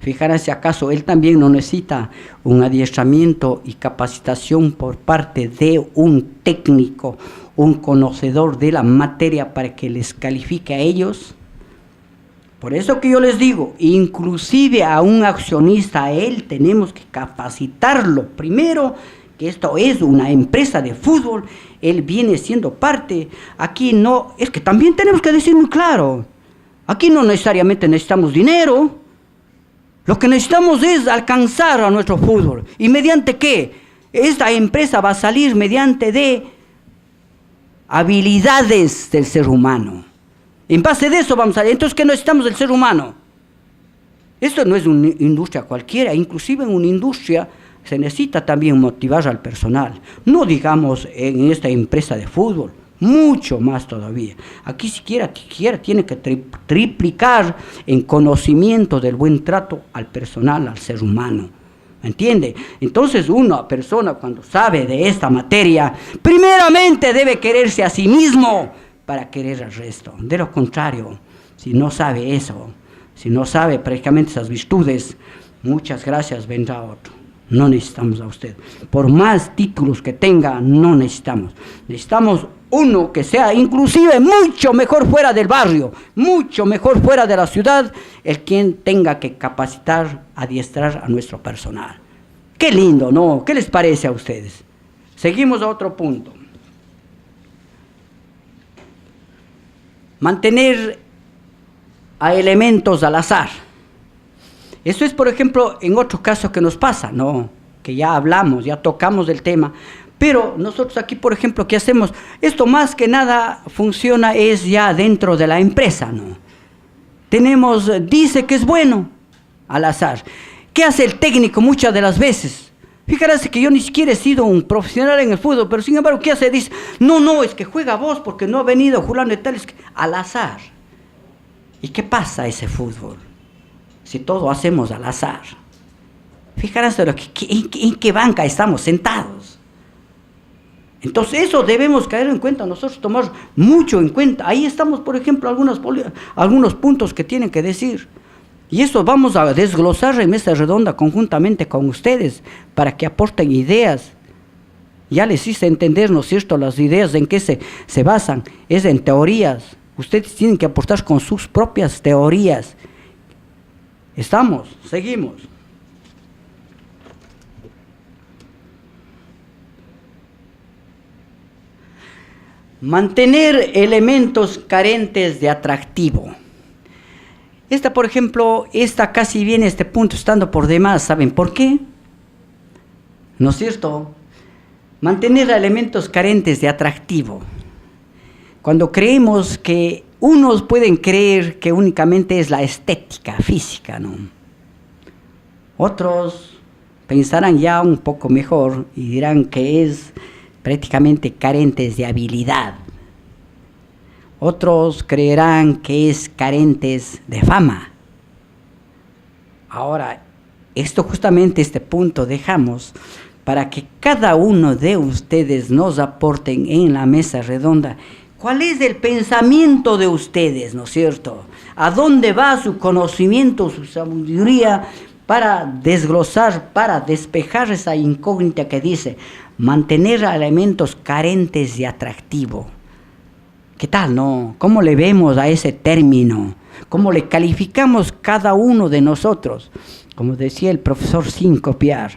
C: Fijarán si acaso él también no necesita un adiestramiento y capacitación por parte de un técnico, un conocedor de la materia para que les califique a ellos. Por eso que yo les digo, inclusive a un accionista, a él tenemos que capacitarlo. Primero, que esto es una empresa de fútbol, él viene siendo parte. Aquí no, es que también tenemos que decir muy claro, aquí no necesariamente necesitamos dinero, lo que necesitamos es alcanzar a nuestro fútbol. ¿Y mediante qué? Esta empresa va a salir mediante de habilidades del ser humano. En base de eso vamos a... Entonces, ¿qué necesitamos del ser humano? Esto no es una industria cualquiera, inclusive en una industria se necesita también motivar al personal. No digamos en esta empresa de fútbol, mucho más todavía. Aquí siquiera tiene que triplicar en conocimiento del buen trato al personal, al ser humano. ¿Entiende? Entonces una persona cuando sabe de esta materia, primeramente debe quererse a sí mismo para querer al resto. De lo contrario, si no sabe eso, si no sabe prácticamente esas virtudes, muchas gracias, vendrá otro. No necesitamos a usted. Por más títulos que tenga, no necesitamos. Necesitamos uno que sea inclusive mucho mejor fuera del barrio, mucho mejor fuera de la ciudad, el quien tenga que capacitar, adiestrar a nuestro personal. Qué lindo, ¿no? ¿Qué les parece a ustedes? Seguimos a otro punto. Mantener a elementos al azar. Eso es, por ejemplo, en otros casos que nos pasa, ¿no? Que ya hablamos, ya tocamos el tema. Pero nosotros aquí, por ejemplo, ¿qué hacemos? Esto más que nada funciona es ya dentro de la empresa, ¿no? Dice que es bueno, al azar. ¿Qué hace el técnico muchas de las veces? Fíjate que yo ni siquiera he sido un profesional en el fútbol, pero sin embargo, ¿qué hace? Dice, no, es que juega vos porque no ha venido Julano y tal, es que al azar. ¿Y qué pasa ese fútbol? Si todo hacemos al azar. Fíjate en qué banca estamos sentados. Entonces eso debemos caer en cuenta, nosotros tomar mucho en cuenta. Ahí estamos, por ejemplo, algunos puntos que tienen que decir. Y eso vamos a desglosar en mesa redonda conjuntamente con ustedes para que aporten ideas. Ya les hice entender, ¿no es cierto?, las ideas en qué se basan. Es en teorías. Ustedes tienen que aportar con sus propias teorías. ¿Estamos? Seguimos. Mantener elementos carentes de atractivo. Por ejemplo, casi viene este punto estando por demás. ¿Saben por qué? ¿No es cierto? Mantener elementos carentes de atractivo. Cuando creemos que unos pueden creer que únicamente es la estética física, ¿no? Otros pensarán ya un poco mejor y dirán que es prácticamente carentes de habilidad. Otros creerán que es carentes de fama. Ahora, este punto dejamos para que cada uno de ustedes nos aporten en la mesa redonda cuál es el pensamiento de ustedes, ¿no es cierto? ¿A dónde va su conocimiento, su sabiduría para desglosar, para despejar esa incógnita que dice mantener elementos carentes de atractivo? ¿Qué tal, no? ¿Cómo le vemos a ese término? ¿Cómo le calificamos cada uno de nosotros? Como decía el profesor, sin copiar,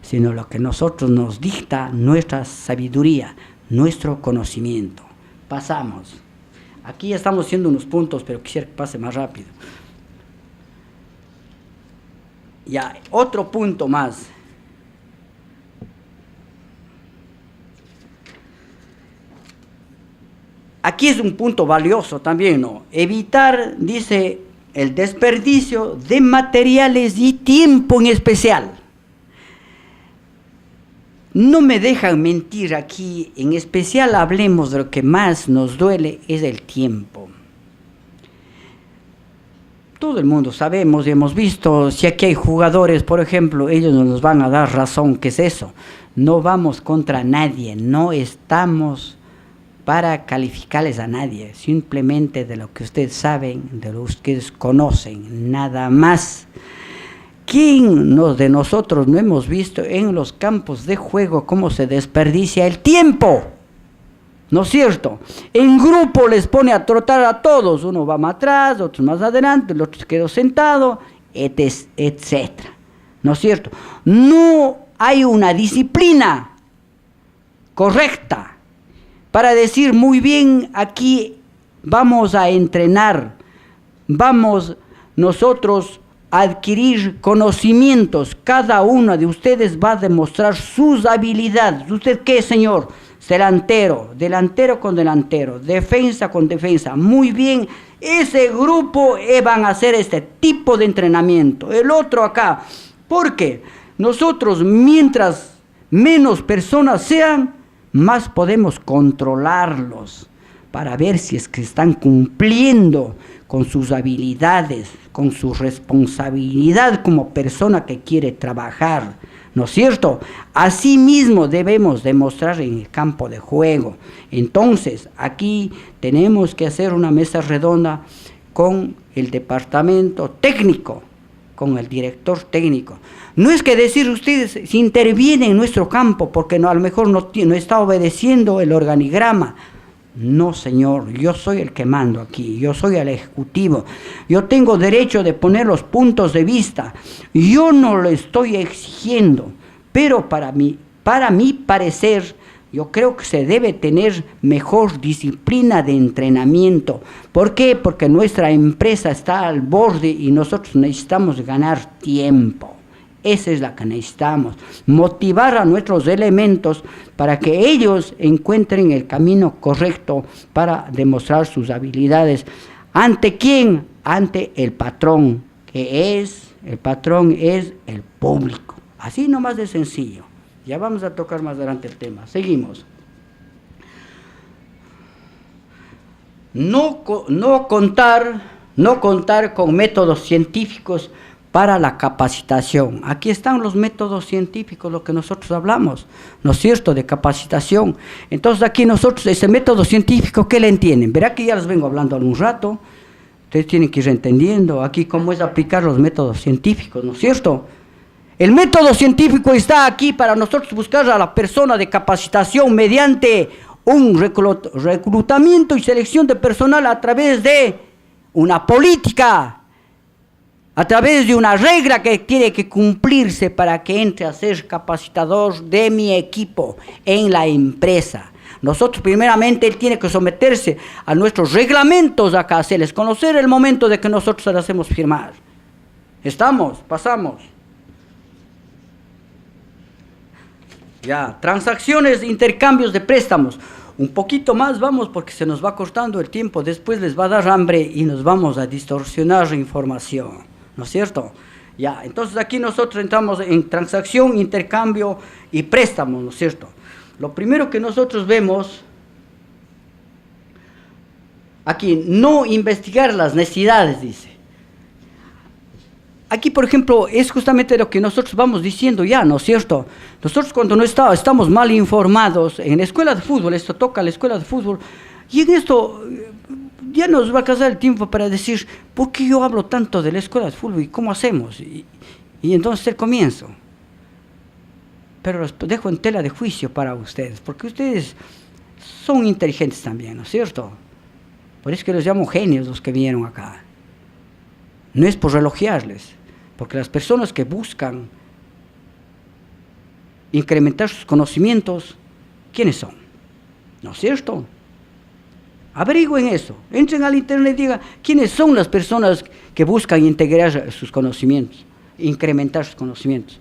C: sino lo que nosotros nos dicta nuestra sabiduría, nuestro conocimiento. Pasamos. Aquí ya estamos haciendo unos puntos, pero quisiera que pase más rápido. Ya, otro punto más. Aquí es un punto valioso también, ¿no? Evitar, dice, el desperdicio de materiales y tiempo en especial. No me dejan mentir aquí, en especial hablemos de lo que más nos duele, es el tiempo. Todo el mundo sabemos y hemos visto, si aquí hay jugadores, por ejemplo, ellos nos van a dar razón, ¿qué es eso? No vamos contra nadie, no estamos para calificarles a nadie, simplemente de lo que ustedes saben, de lo que ustedes conocen, nada más. ¿Quién de nosotros no hemos visto en los campos de juego cómo se desperdicia el tiempo? ¿No es cierto? En grupo les pone a trotar a todos, uno va más atrás, otro más adelante, el otro se quedó sentado, etcétera. ¿No es cierto? No hay una disciplina correcta para decir muy bien, aquí vamos a entrenar, vamos nosotros a adquirir conocimientos, cada uno de ustedes va a demostrar sus habilidades. ¿Usted qué, señor? Delantero, delantero con delantero, defensa con defensa. Muy bien, ese grupo van a hacer este tipo de entrenamiento. El otro acá, porque nosotros mientras menos personas sean, más podemos controlarlos para ver si es que están cumpliendo con sus habilidades, con su responsabilidad como persona que quiere trabajar, ¿no es cierto? Asimismo debemos demostrar en el campo de juego. Entonces, aquí tenemos que hacer una mesa redonda con el departamento técnico, con el director técnico. No es que decir ustedes si intervienen en nuestro campo porque a lo mejor no está obedeciendo el organigrama. No, señor, yo soy el que mando aquí, yo soy el ejecutivo, yo tengo derecho de poner los puntos de vista, yo no lo estoy exigiendo, pero para mi parecer, yo creo que se debe tener mejor disciplina de entrenamiento. ¿Por qué? Porque nuestra empresa está al borde y nosotros necesitamos ganar tiempo. Esa es la que necesitamos, motivar a nuestros elementos para que ellos encuentren el camino correcto para demostrar sus habilidades. ¿Ante quién? Ante el patrón, el patrón es el público. Así nomás de sencillo. Ya vamos a tocar más adelante el tema. Seguimos. No contar con métodos científicos para la capacitación. Aquí están los métodos científicos, lo que nosotros hablamos, ¿no es cierto?, de capacitación. Entonces aquí nosotros, ese método científico, ¿qué le entienden? Verá que ya les vengo hablando algún rato. Ustedes tienen que ir entendiendo aquí cómo es aplicar los métodos científicos, ¿no es cierto? El método científico está aquí para nosotros buscar a la persona de capacitación mediante un reclutamiento y selección de personal a través de una política, a través de una regla que tiene que cumplirse para que entre a ser capacitador de mi equipo en la empresa. Nosotros primeramente él tiene que someterse a nuestros reglamentos acá, hacerles conocer el momento de que nosotros se las hacemos firmar. ¿Estamos? Pasamos. Ya, transacciones, intercambios de préstamos. Un poquito más vamos porque se nos va cortando el tiempo, después les va a dar hambre y nos vamos a distorsionar la información, ¿no es cierto? Ya, entonces aquí nosotros entramos en transacción, intercambio y préstamo, ¿no es cierto? Lo primero que nosotros vemos aquí, no investigar las necesidades, dice. Aquí, por ejemplo, es justamente lo que nosotros vamos diciendo ya, ¿no es cierto? Nosotros cuando no estamos mal informados, en la escuela de fútbol, esto toca la escuela de fútbol, y en esto ya nos va a casar el tiempo para decir, ¿por qué yo hablo tanto de la escuela de fútbol y cómo hacemos? Y entonces el comienzo. Pero los dejo en tela de juicio para ustedes, porque ustedes son inteligentes también, ¿no es cierto? Por eso que los llamo genios los que vinieron acá. No es por relojearles, porque las personas que buscan incrementar sus conocimientos, ¿quiénes son? ¿No es cierto? Averigüen eso, entren al internet y digan, ¿quiénes son las personas que buscan integrar sus conocimientos, incrementar sus conocimientos?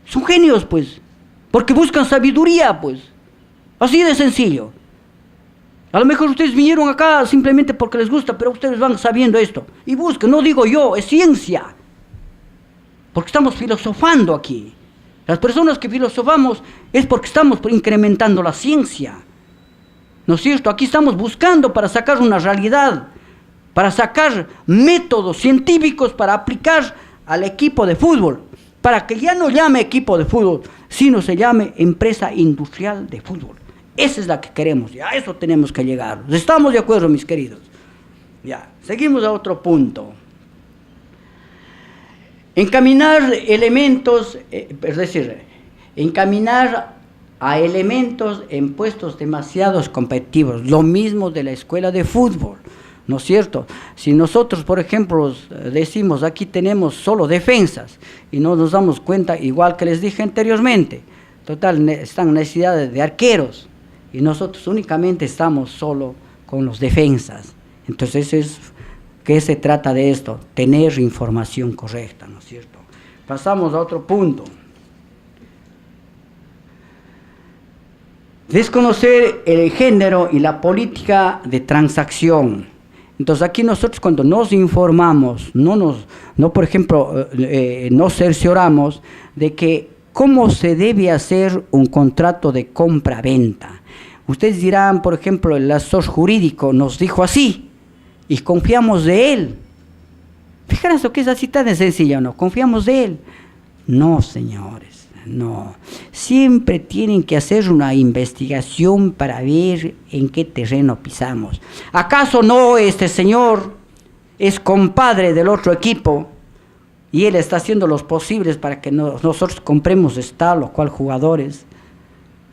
C: Son genios, pues, porque buscan sabiduría, pues, así de sencillo. A lo mejor ustedes vinieron acá simplemente porque les gusta, pero ustedes van sabiendo esto. Y busquen, no digo yo, es ciencia. Porque estamos filosofando aquí. Las personas que filosofamos es porque estamos incrementando la ciencia. ¿No es cierto? Aquí estamos buscando para sacar una realidad, para sacar métodos científicos para aplicar al equipo de fútbol. Para que ya no llame equipo de fútbol, sino se llame empresa industrial de fútbol. Esa es la que queremos, ya a eso tenemos que llegar. ¿Estamos de acuerdo, mis queridos? Ya, seguimos a otro punto. Encaminar elementos, es decir, encaminar a elementos en puestos demasiados competitivos. Lo mismo de la escuela de fútbol, ¿no es cierto? Si nosotros, por ejemplo, decimos aquí tenemos solo defensas y no nos damos cuenta, igual que les dije anteriormente, total, están necesidades de arqueros y nosotros únicamente estamos solo con los defensas. Entonces, ¿qué se trata de esto? Tener información correcta, ¿no es cierto? Pasamos a otro punto. Desconocer el género y la política de transacción. Entonces aquí nosotros cuando nos informamos, por ejemplo, nos cercioramos de que cómo se debe hacer un contrato de compra-venta. Ustedes dirán, por ejemplo, el asesor jurídico nos dijo así y confiamos de él. Fíjense que es así tan de sencillo, ¿no? Confiamos de él. No, señores, no. Siempre tienen que hacer una investigación para ver en qué terreno pisamos. ¿Acaso no este señor es compadre del otro equipo y él está haciendo los posibles para que nosotros compremos tal o cual jugadores?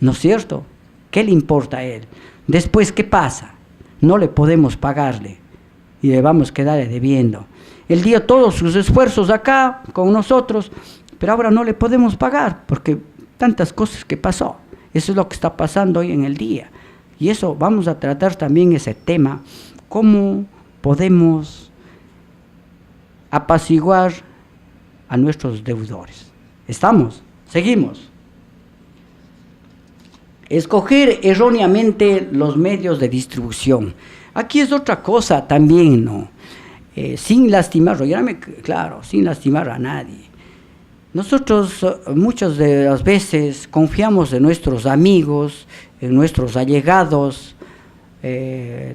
C: ¿No es cierto? ¿Qué le importa a él? Después, ¿qué pasa? No le podemos pagarle y le vamos a quedar debiendo. Él dio todos sus esfuerzos acá con nosotros, pero ahora no le podemos pagar porque tantas cosas que pasó. Eso es lo que está pasando hoy en el día. Y eso vamos a tratar también ese tema, cómo podemos apaciguar a nuestros deudores. ¿Estamos? Seguimos. Escoger erróneamente los medios de distribución. Aquí es otra cosa también, ¿no? Sin lastimar, claro, sin lastimar a nadie. Nosotros muchas de las veces confiamos en nuestros amigos, en nuestros allegados,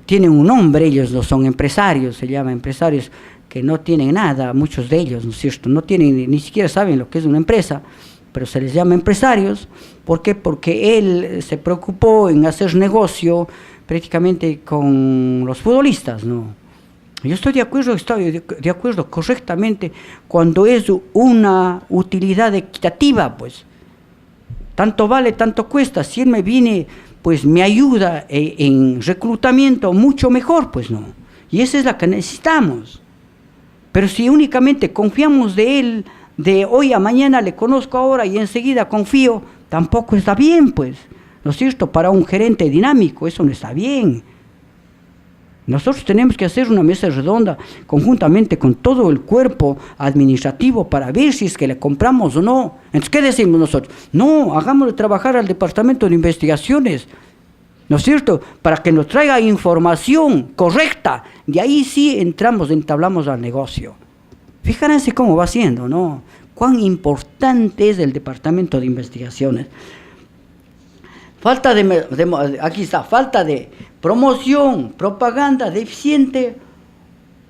C: tienen un nombre, ellos no son empresarios, se llaman empresarios que no tienen nada, muchos de ellos, ¿no es cierto? No tienen, ni siquiera saben lo que es una empresa, pero se les llama empresarios. ¿Por qué? Porque él se preocupó en hacer negocio prácticamente con los futbolistas, ¿no? Yo estoy de acuerdo correctamente cuando es una utilidad equitativa, pues. Tanto vale, tanto cuesta. Si él me viene, pues me ayuda en reclutamiento, mucho mejor, pues no. Y esa es la que necesitamos. Pero si únicamente confiamos de él, de hoy a mañana le conozco ahora y enseguida confío, tampoco está bien, pues. ¿No es cierto? Para un gerente dinámico, eso no está bien. Nosotros tenemos que hacer una mesa redonda conjuntamente con todo el cuerpo administrativo para ver si es que le compramos o no. Entonces, ¿qué decimos nosotros? No, hagámosle trabajar al departamento de investigaciones, ¿no es cierto? Para que nos traiga información correcta. De ahí sí entablamos al negocio. Fíjense cómo va siendo, ¿no? Cuán importante es el departamento de investigaciones. Falta de promoción, propaganda deficiente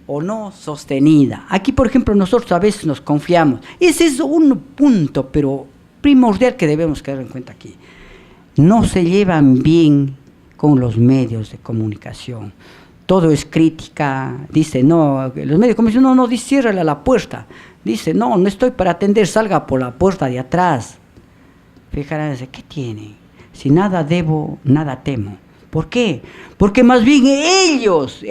C: o no sostenida. Aquí, por ejemplo, nosotros a veces nos confiamos. Ese es un punto, pero primordial que debemos tener en cuenta aquí. No se llevan bien con los medios de comunicación. Todo es crítica. Dice, no, los medios de comunicación, no, dice, ciérrale la puerta. Dice, no estoy para atender, salga por la puerta de atrás. Fíjate, ¿qué tiene? Si nada debo, nada temo. ¿Por qué? Porque más bien ellos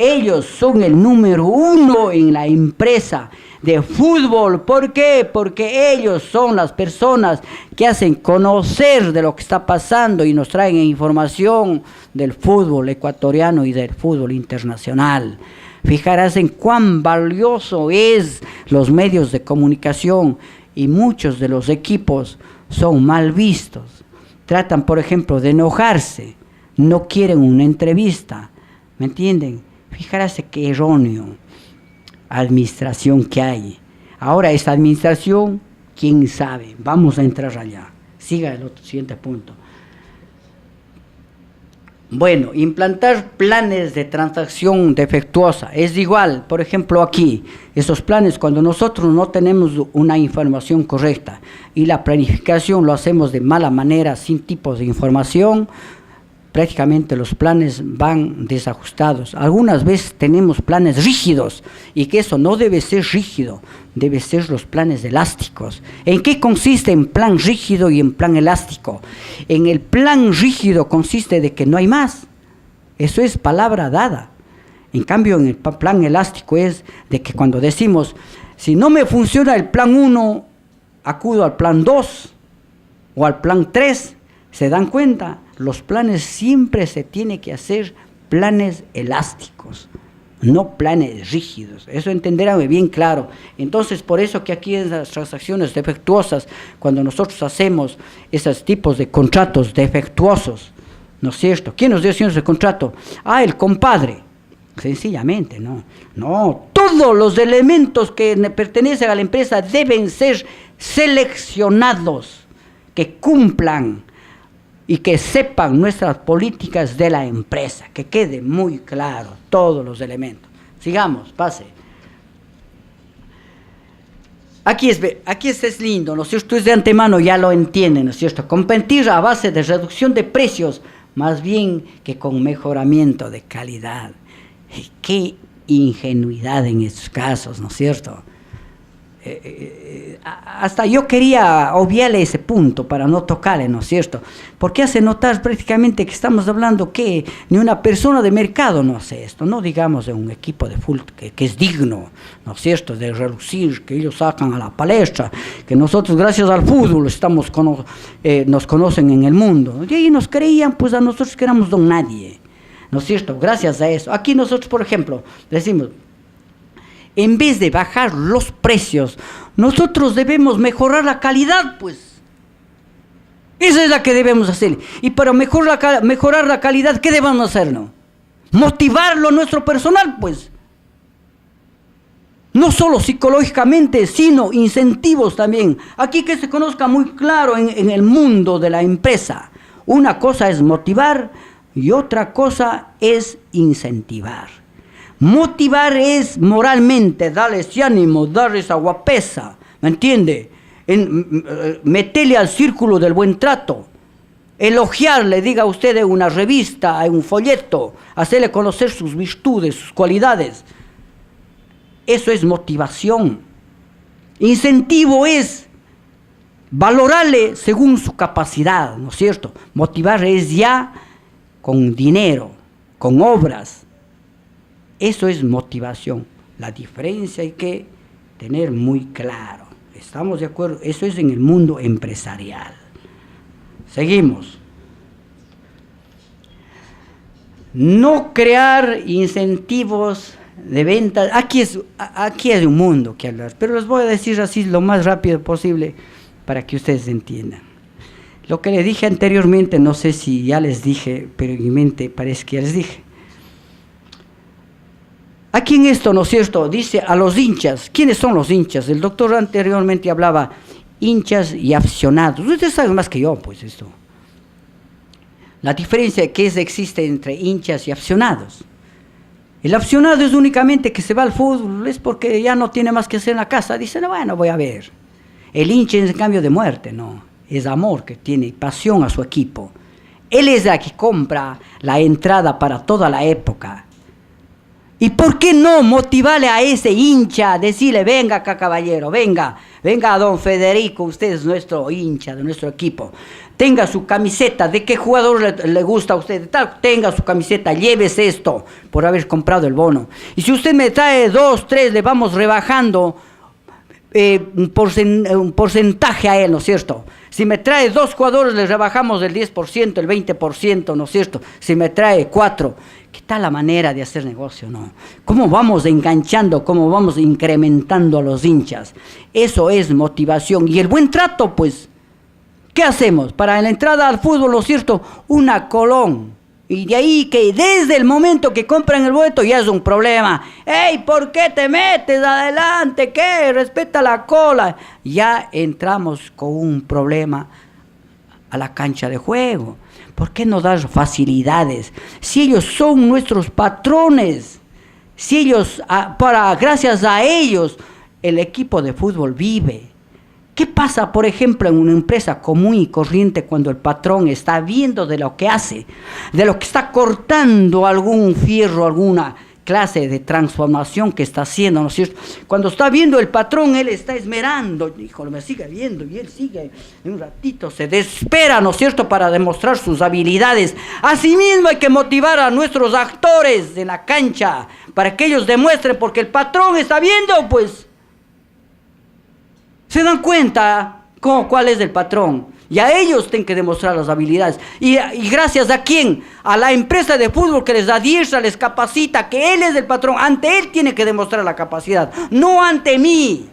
C: son el número 1 en la empresa de fútbol. ¿Por qué? Porque ellos son las personas que hacen conocer de lo que está pasando y nos traen información del fútbol ecuatoriano y del fútbol internacional. Fijarás en cuán valioso es los medios de comunicación y muchos de los equipos son mal vistos. Tratan, por ejemplo, de enojarse, no quieren una entrevista, ¿me entienden? Fíjate qué erróneo administración que hay. Ahora esta administración, quién sabe, vamos a entrar allá. Siga el siguiente punto. Bueno, implantar planes de transacción defectuosa. Es igual, por ejemplo, aquí, esos planes cuando nosotros no tenemos una información correcta y la planificación lo hacemos de mala manera, sin tipos de información, prácticamente los planes van desajustados. Algunas veces tenemos planes rígidos y que eso no debe ser rígido, debe ser los planes elásticos. ¿En qué consiste en plan rígido y en plan elástico? En el plan rígido consiste de que no hay más. Eso es palabra dada. En cambio, en el plan elástico es de que cuando decimos, si no me funciona el plan 1, acudo al plan 2 o al plan 3, ¿se dan cuenta? Los planes siempre se tiene que hacer planes elásticos, no planes rígidos. Eso entenderán bien claro. Entonces, por eso que aquí en las transacciones defectuosas, cuando nosotros hacemos esos tipos de contratos defectuosos, ¿no es cierto? ¿Quién nos dio ese contrato? El compadre. Sencillamente, no. No, todos los elementos que pertenecen a la empresa deben ser seleccionados, que cumplan y que sepan nuestras políticas de la empresa, que quede muy claro todos los elementos. Sigamos, pase. Aquí es lindo, ¿no es cierto? Ustedes de antemano ya lo entienden, ¿no es cierto? Competir a base de reducción de precios, más bien que con mejoramiento de calidad. Qué ingenuidad en estos casos, ¿no es cierto? Hasta yo quería obviarle ese punto para no tocarle, ¿no es cierto? Porque hace notar prácticamente que estamos hablando que ni una persona de mercado no hace esto, no digamos de un equipo de fútbol que es digno, ¿no es cierto?, de relucir, que ellos sacan a la palestra, que nosotros gracias al fútbol nos conocen en el mundo, y ahí nos creían pues a nosotros que éramos don nadie, ¿no es cierto?, gracias a eso. Aquí nosotros, por ejemplo, decimos, en vez de bajar los precios, nosotros debemos mejorar la calidad, pues. Esa es la que debemos hacer. Y para mejorar la calidad, ¿qué debemos hacer, no? Motivarlo a nuestro personal, pues. No solo psicológicamente, sino incentivos también. Aquí que se conozca muy claro en el mundo de la empresa. Una cosa es motivar y otra cosa es incentivar. Motivar es moralmente, darles ánimo, darles aguapesa, ¿me entiende? Meterle al círculo del buen trato, elogiarle, diga usted en una revista, en un folleto, hacerle conocer sus virtudes, sus cualidades. Eso es motivación. Incentivo es valorarle según su capacidad, ¿no es cierto? Motivar es ya con dinero, con obras. Eso es motivación. La diferencia hay que tener muy claro. ¿Estamos de acuerdo? Eso es en el mundo empresarial. Seguimos. No crear incentivos de ventas. Aquí es un mundo que hablar, pero les voy a decir así lo más rápido posible para que ustedes entiendan. Lo que les dije anteriormente, no sé si ya les dije, pero en mi mente parece que ya les dije. Aquí en esto, ¿no es cierto?, dice a los hinchas. ¿Quiénes son los hinchas? El doctor anteriormente hablaba hinchas y aficionados. Ustedes saben más que yo, pues, esto. La diferencia que existe entre hinchas y aficionados. El aficionado es únicamente que se va al fútbol, es porque ya no tiene más que hacer en la casa. Dice, no, bueno, voy a ver. El hincha es en cambio de muerte, no. Es amor que tiene, pasión a su equipo. Él es el que compra la entrada para toda la época. ¿Y por qué no motivarle a ese hincha? Decirle, venga acá, caballero, venga don Federico, usted es nuestro hincha de nuestro equipo. Tenga su camiseta, ¿de qué jugador le gusta a usted? Tenga su camiseta, llévese esto por haber comprado el bono. Y si usted me trae 2, 3, le vamos rebajando un porcentaje a él, ¿no es cierto? Si me trae 2 jugadores, le rebajamos el 10%, el 20%, ¿no es cierto? Si me trae 4, ¿qué tal la manera de hacer negocio, no? ¿Cómo vamos enganchando, cómo vamos incrementando a los hinchas? Eso es motivación. Y el buen trato, pues, ¿qué hacemos? Para la entrada al fútbol, ¿no es cierto? Una colón. Y de ahí que desde el momento que compran el boleto ya es un problema. ¡Ey! ¿Por qué te metes adelante? ¿Qué? Respeta la cola. Ya entramos con un problema a la cancha de juego. ¿Por qué no dar facilidades? Si ellos son nuestros patrones, si ellos, gracias a ellos, el equipo de fútbol vive. ¿Qué pasa, por ejemplo, en una empresa común y corriente cuando el patrón está viendo de lo que hace, de lo que está cortando algún fierro, alguna clase de transformación que está haciendo, ¿no es cierto? Cuando está viendo el patrón, él está esmerando, híjole, me sigue viendo, y él sigue, en un ratito se desespera, ¿no es cierto?, para demostrar sus habilidades. Asimismo hay que motivar a nuestros actores de la cancha, para que ellos demuestren, porque el patrón está viendo, pues, se dan cuenta cuál es el patrón. Y a ellos tienen que demostrar las habilidades. Y gracias a quién? A la empresa de fútbol que les adiestra, les capacita, que él es el patrón. Ante él tiene que demostrar la capacidad. No ante mí,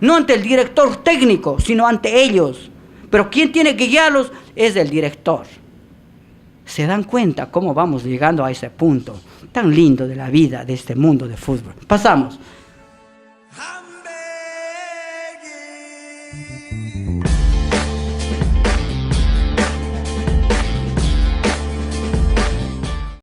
C: no ante el director técnico, sino ante ellos. Pero quien tiene que guiarlos es el director. ¿Se dan cuenta cómo vamos llegando a ese punto tan lindo de la vida, de este mundo de fútbol? Pasamos.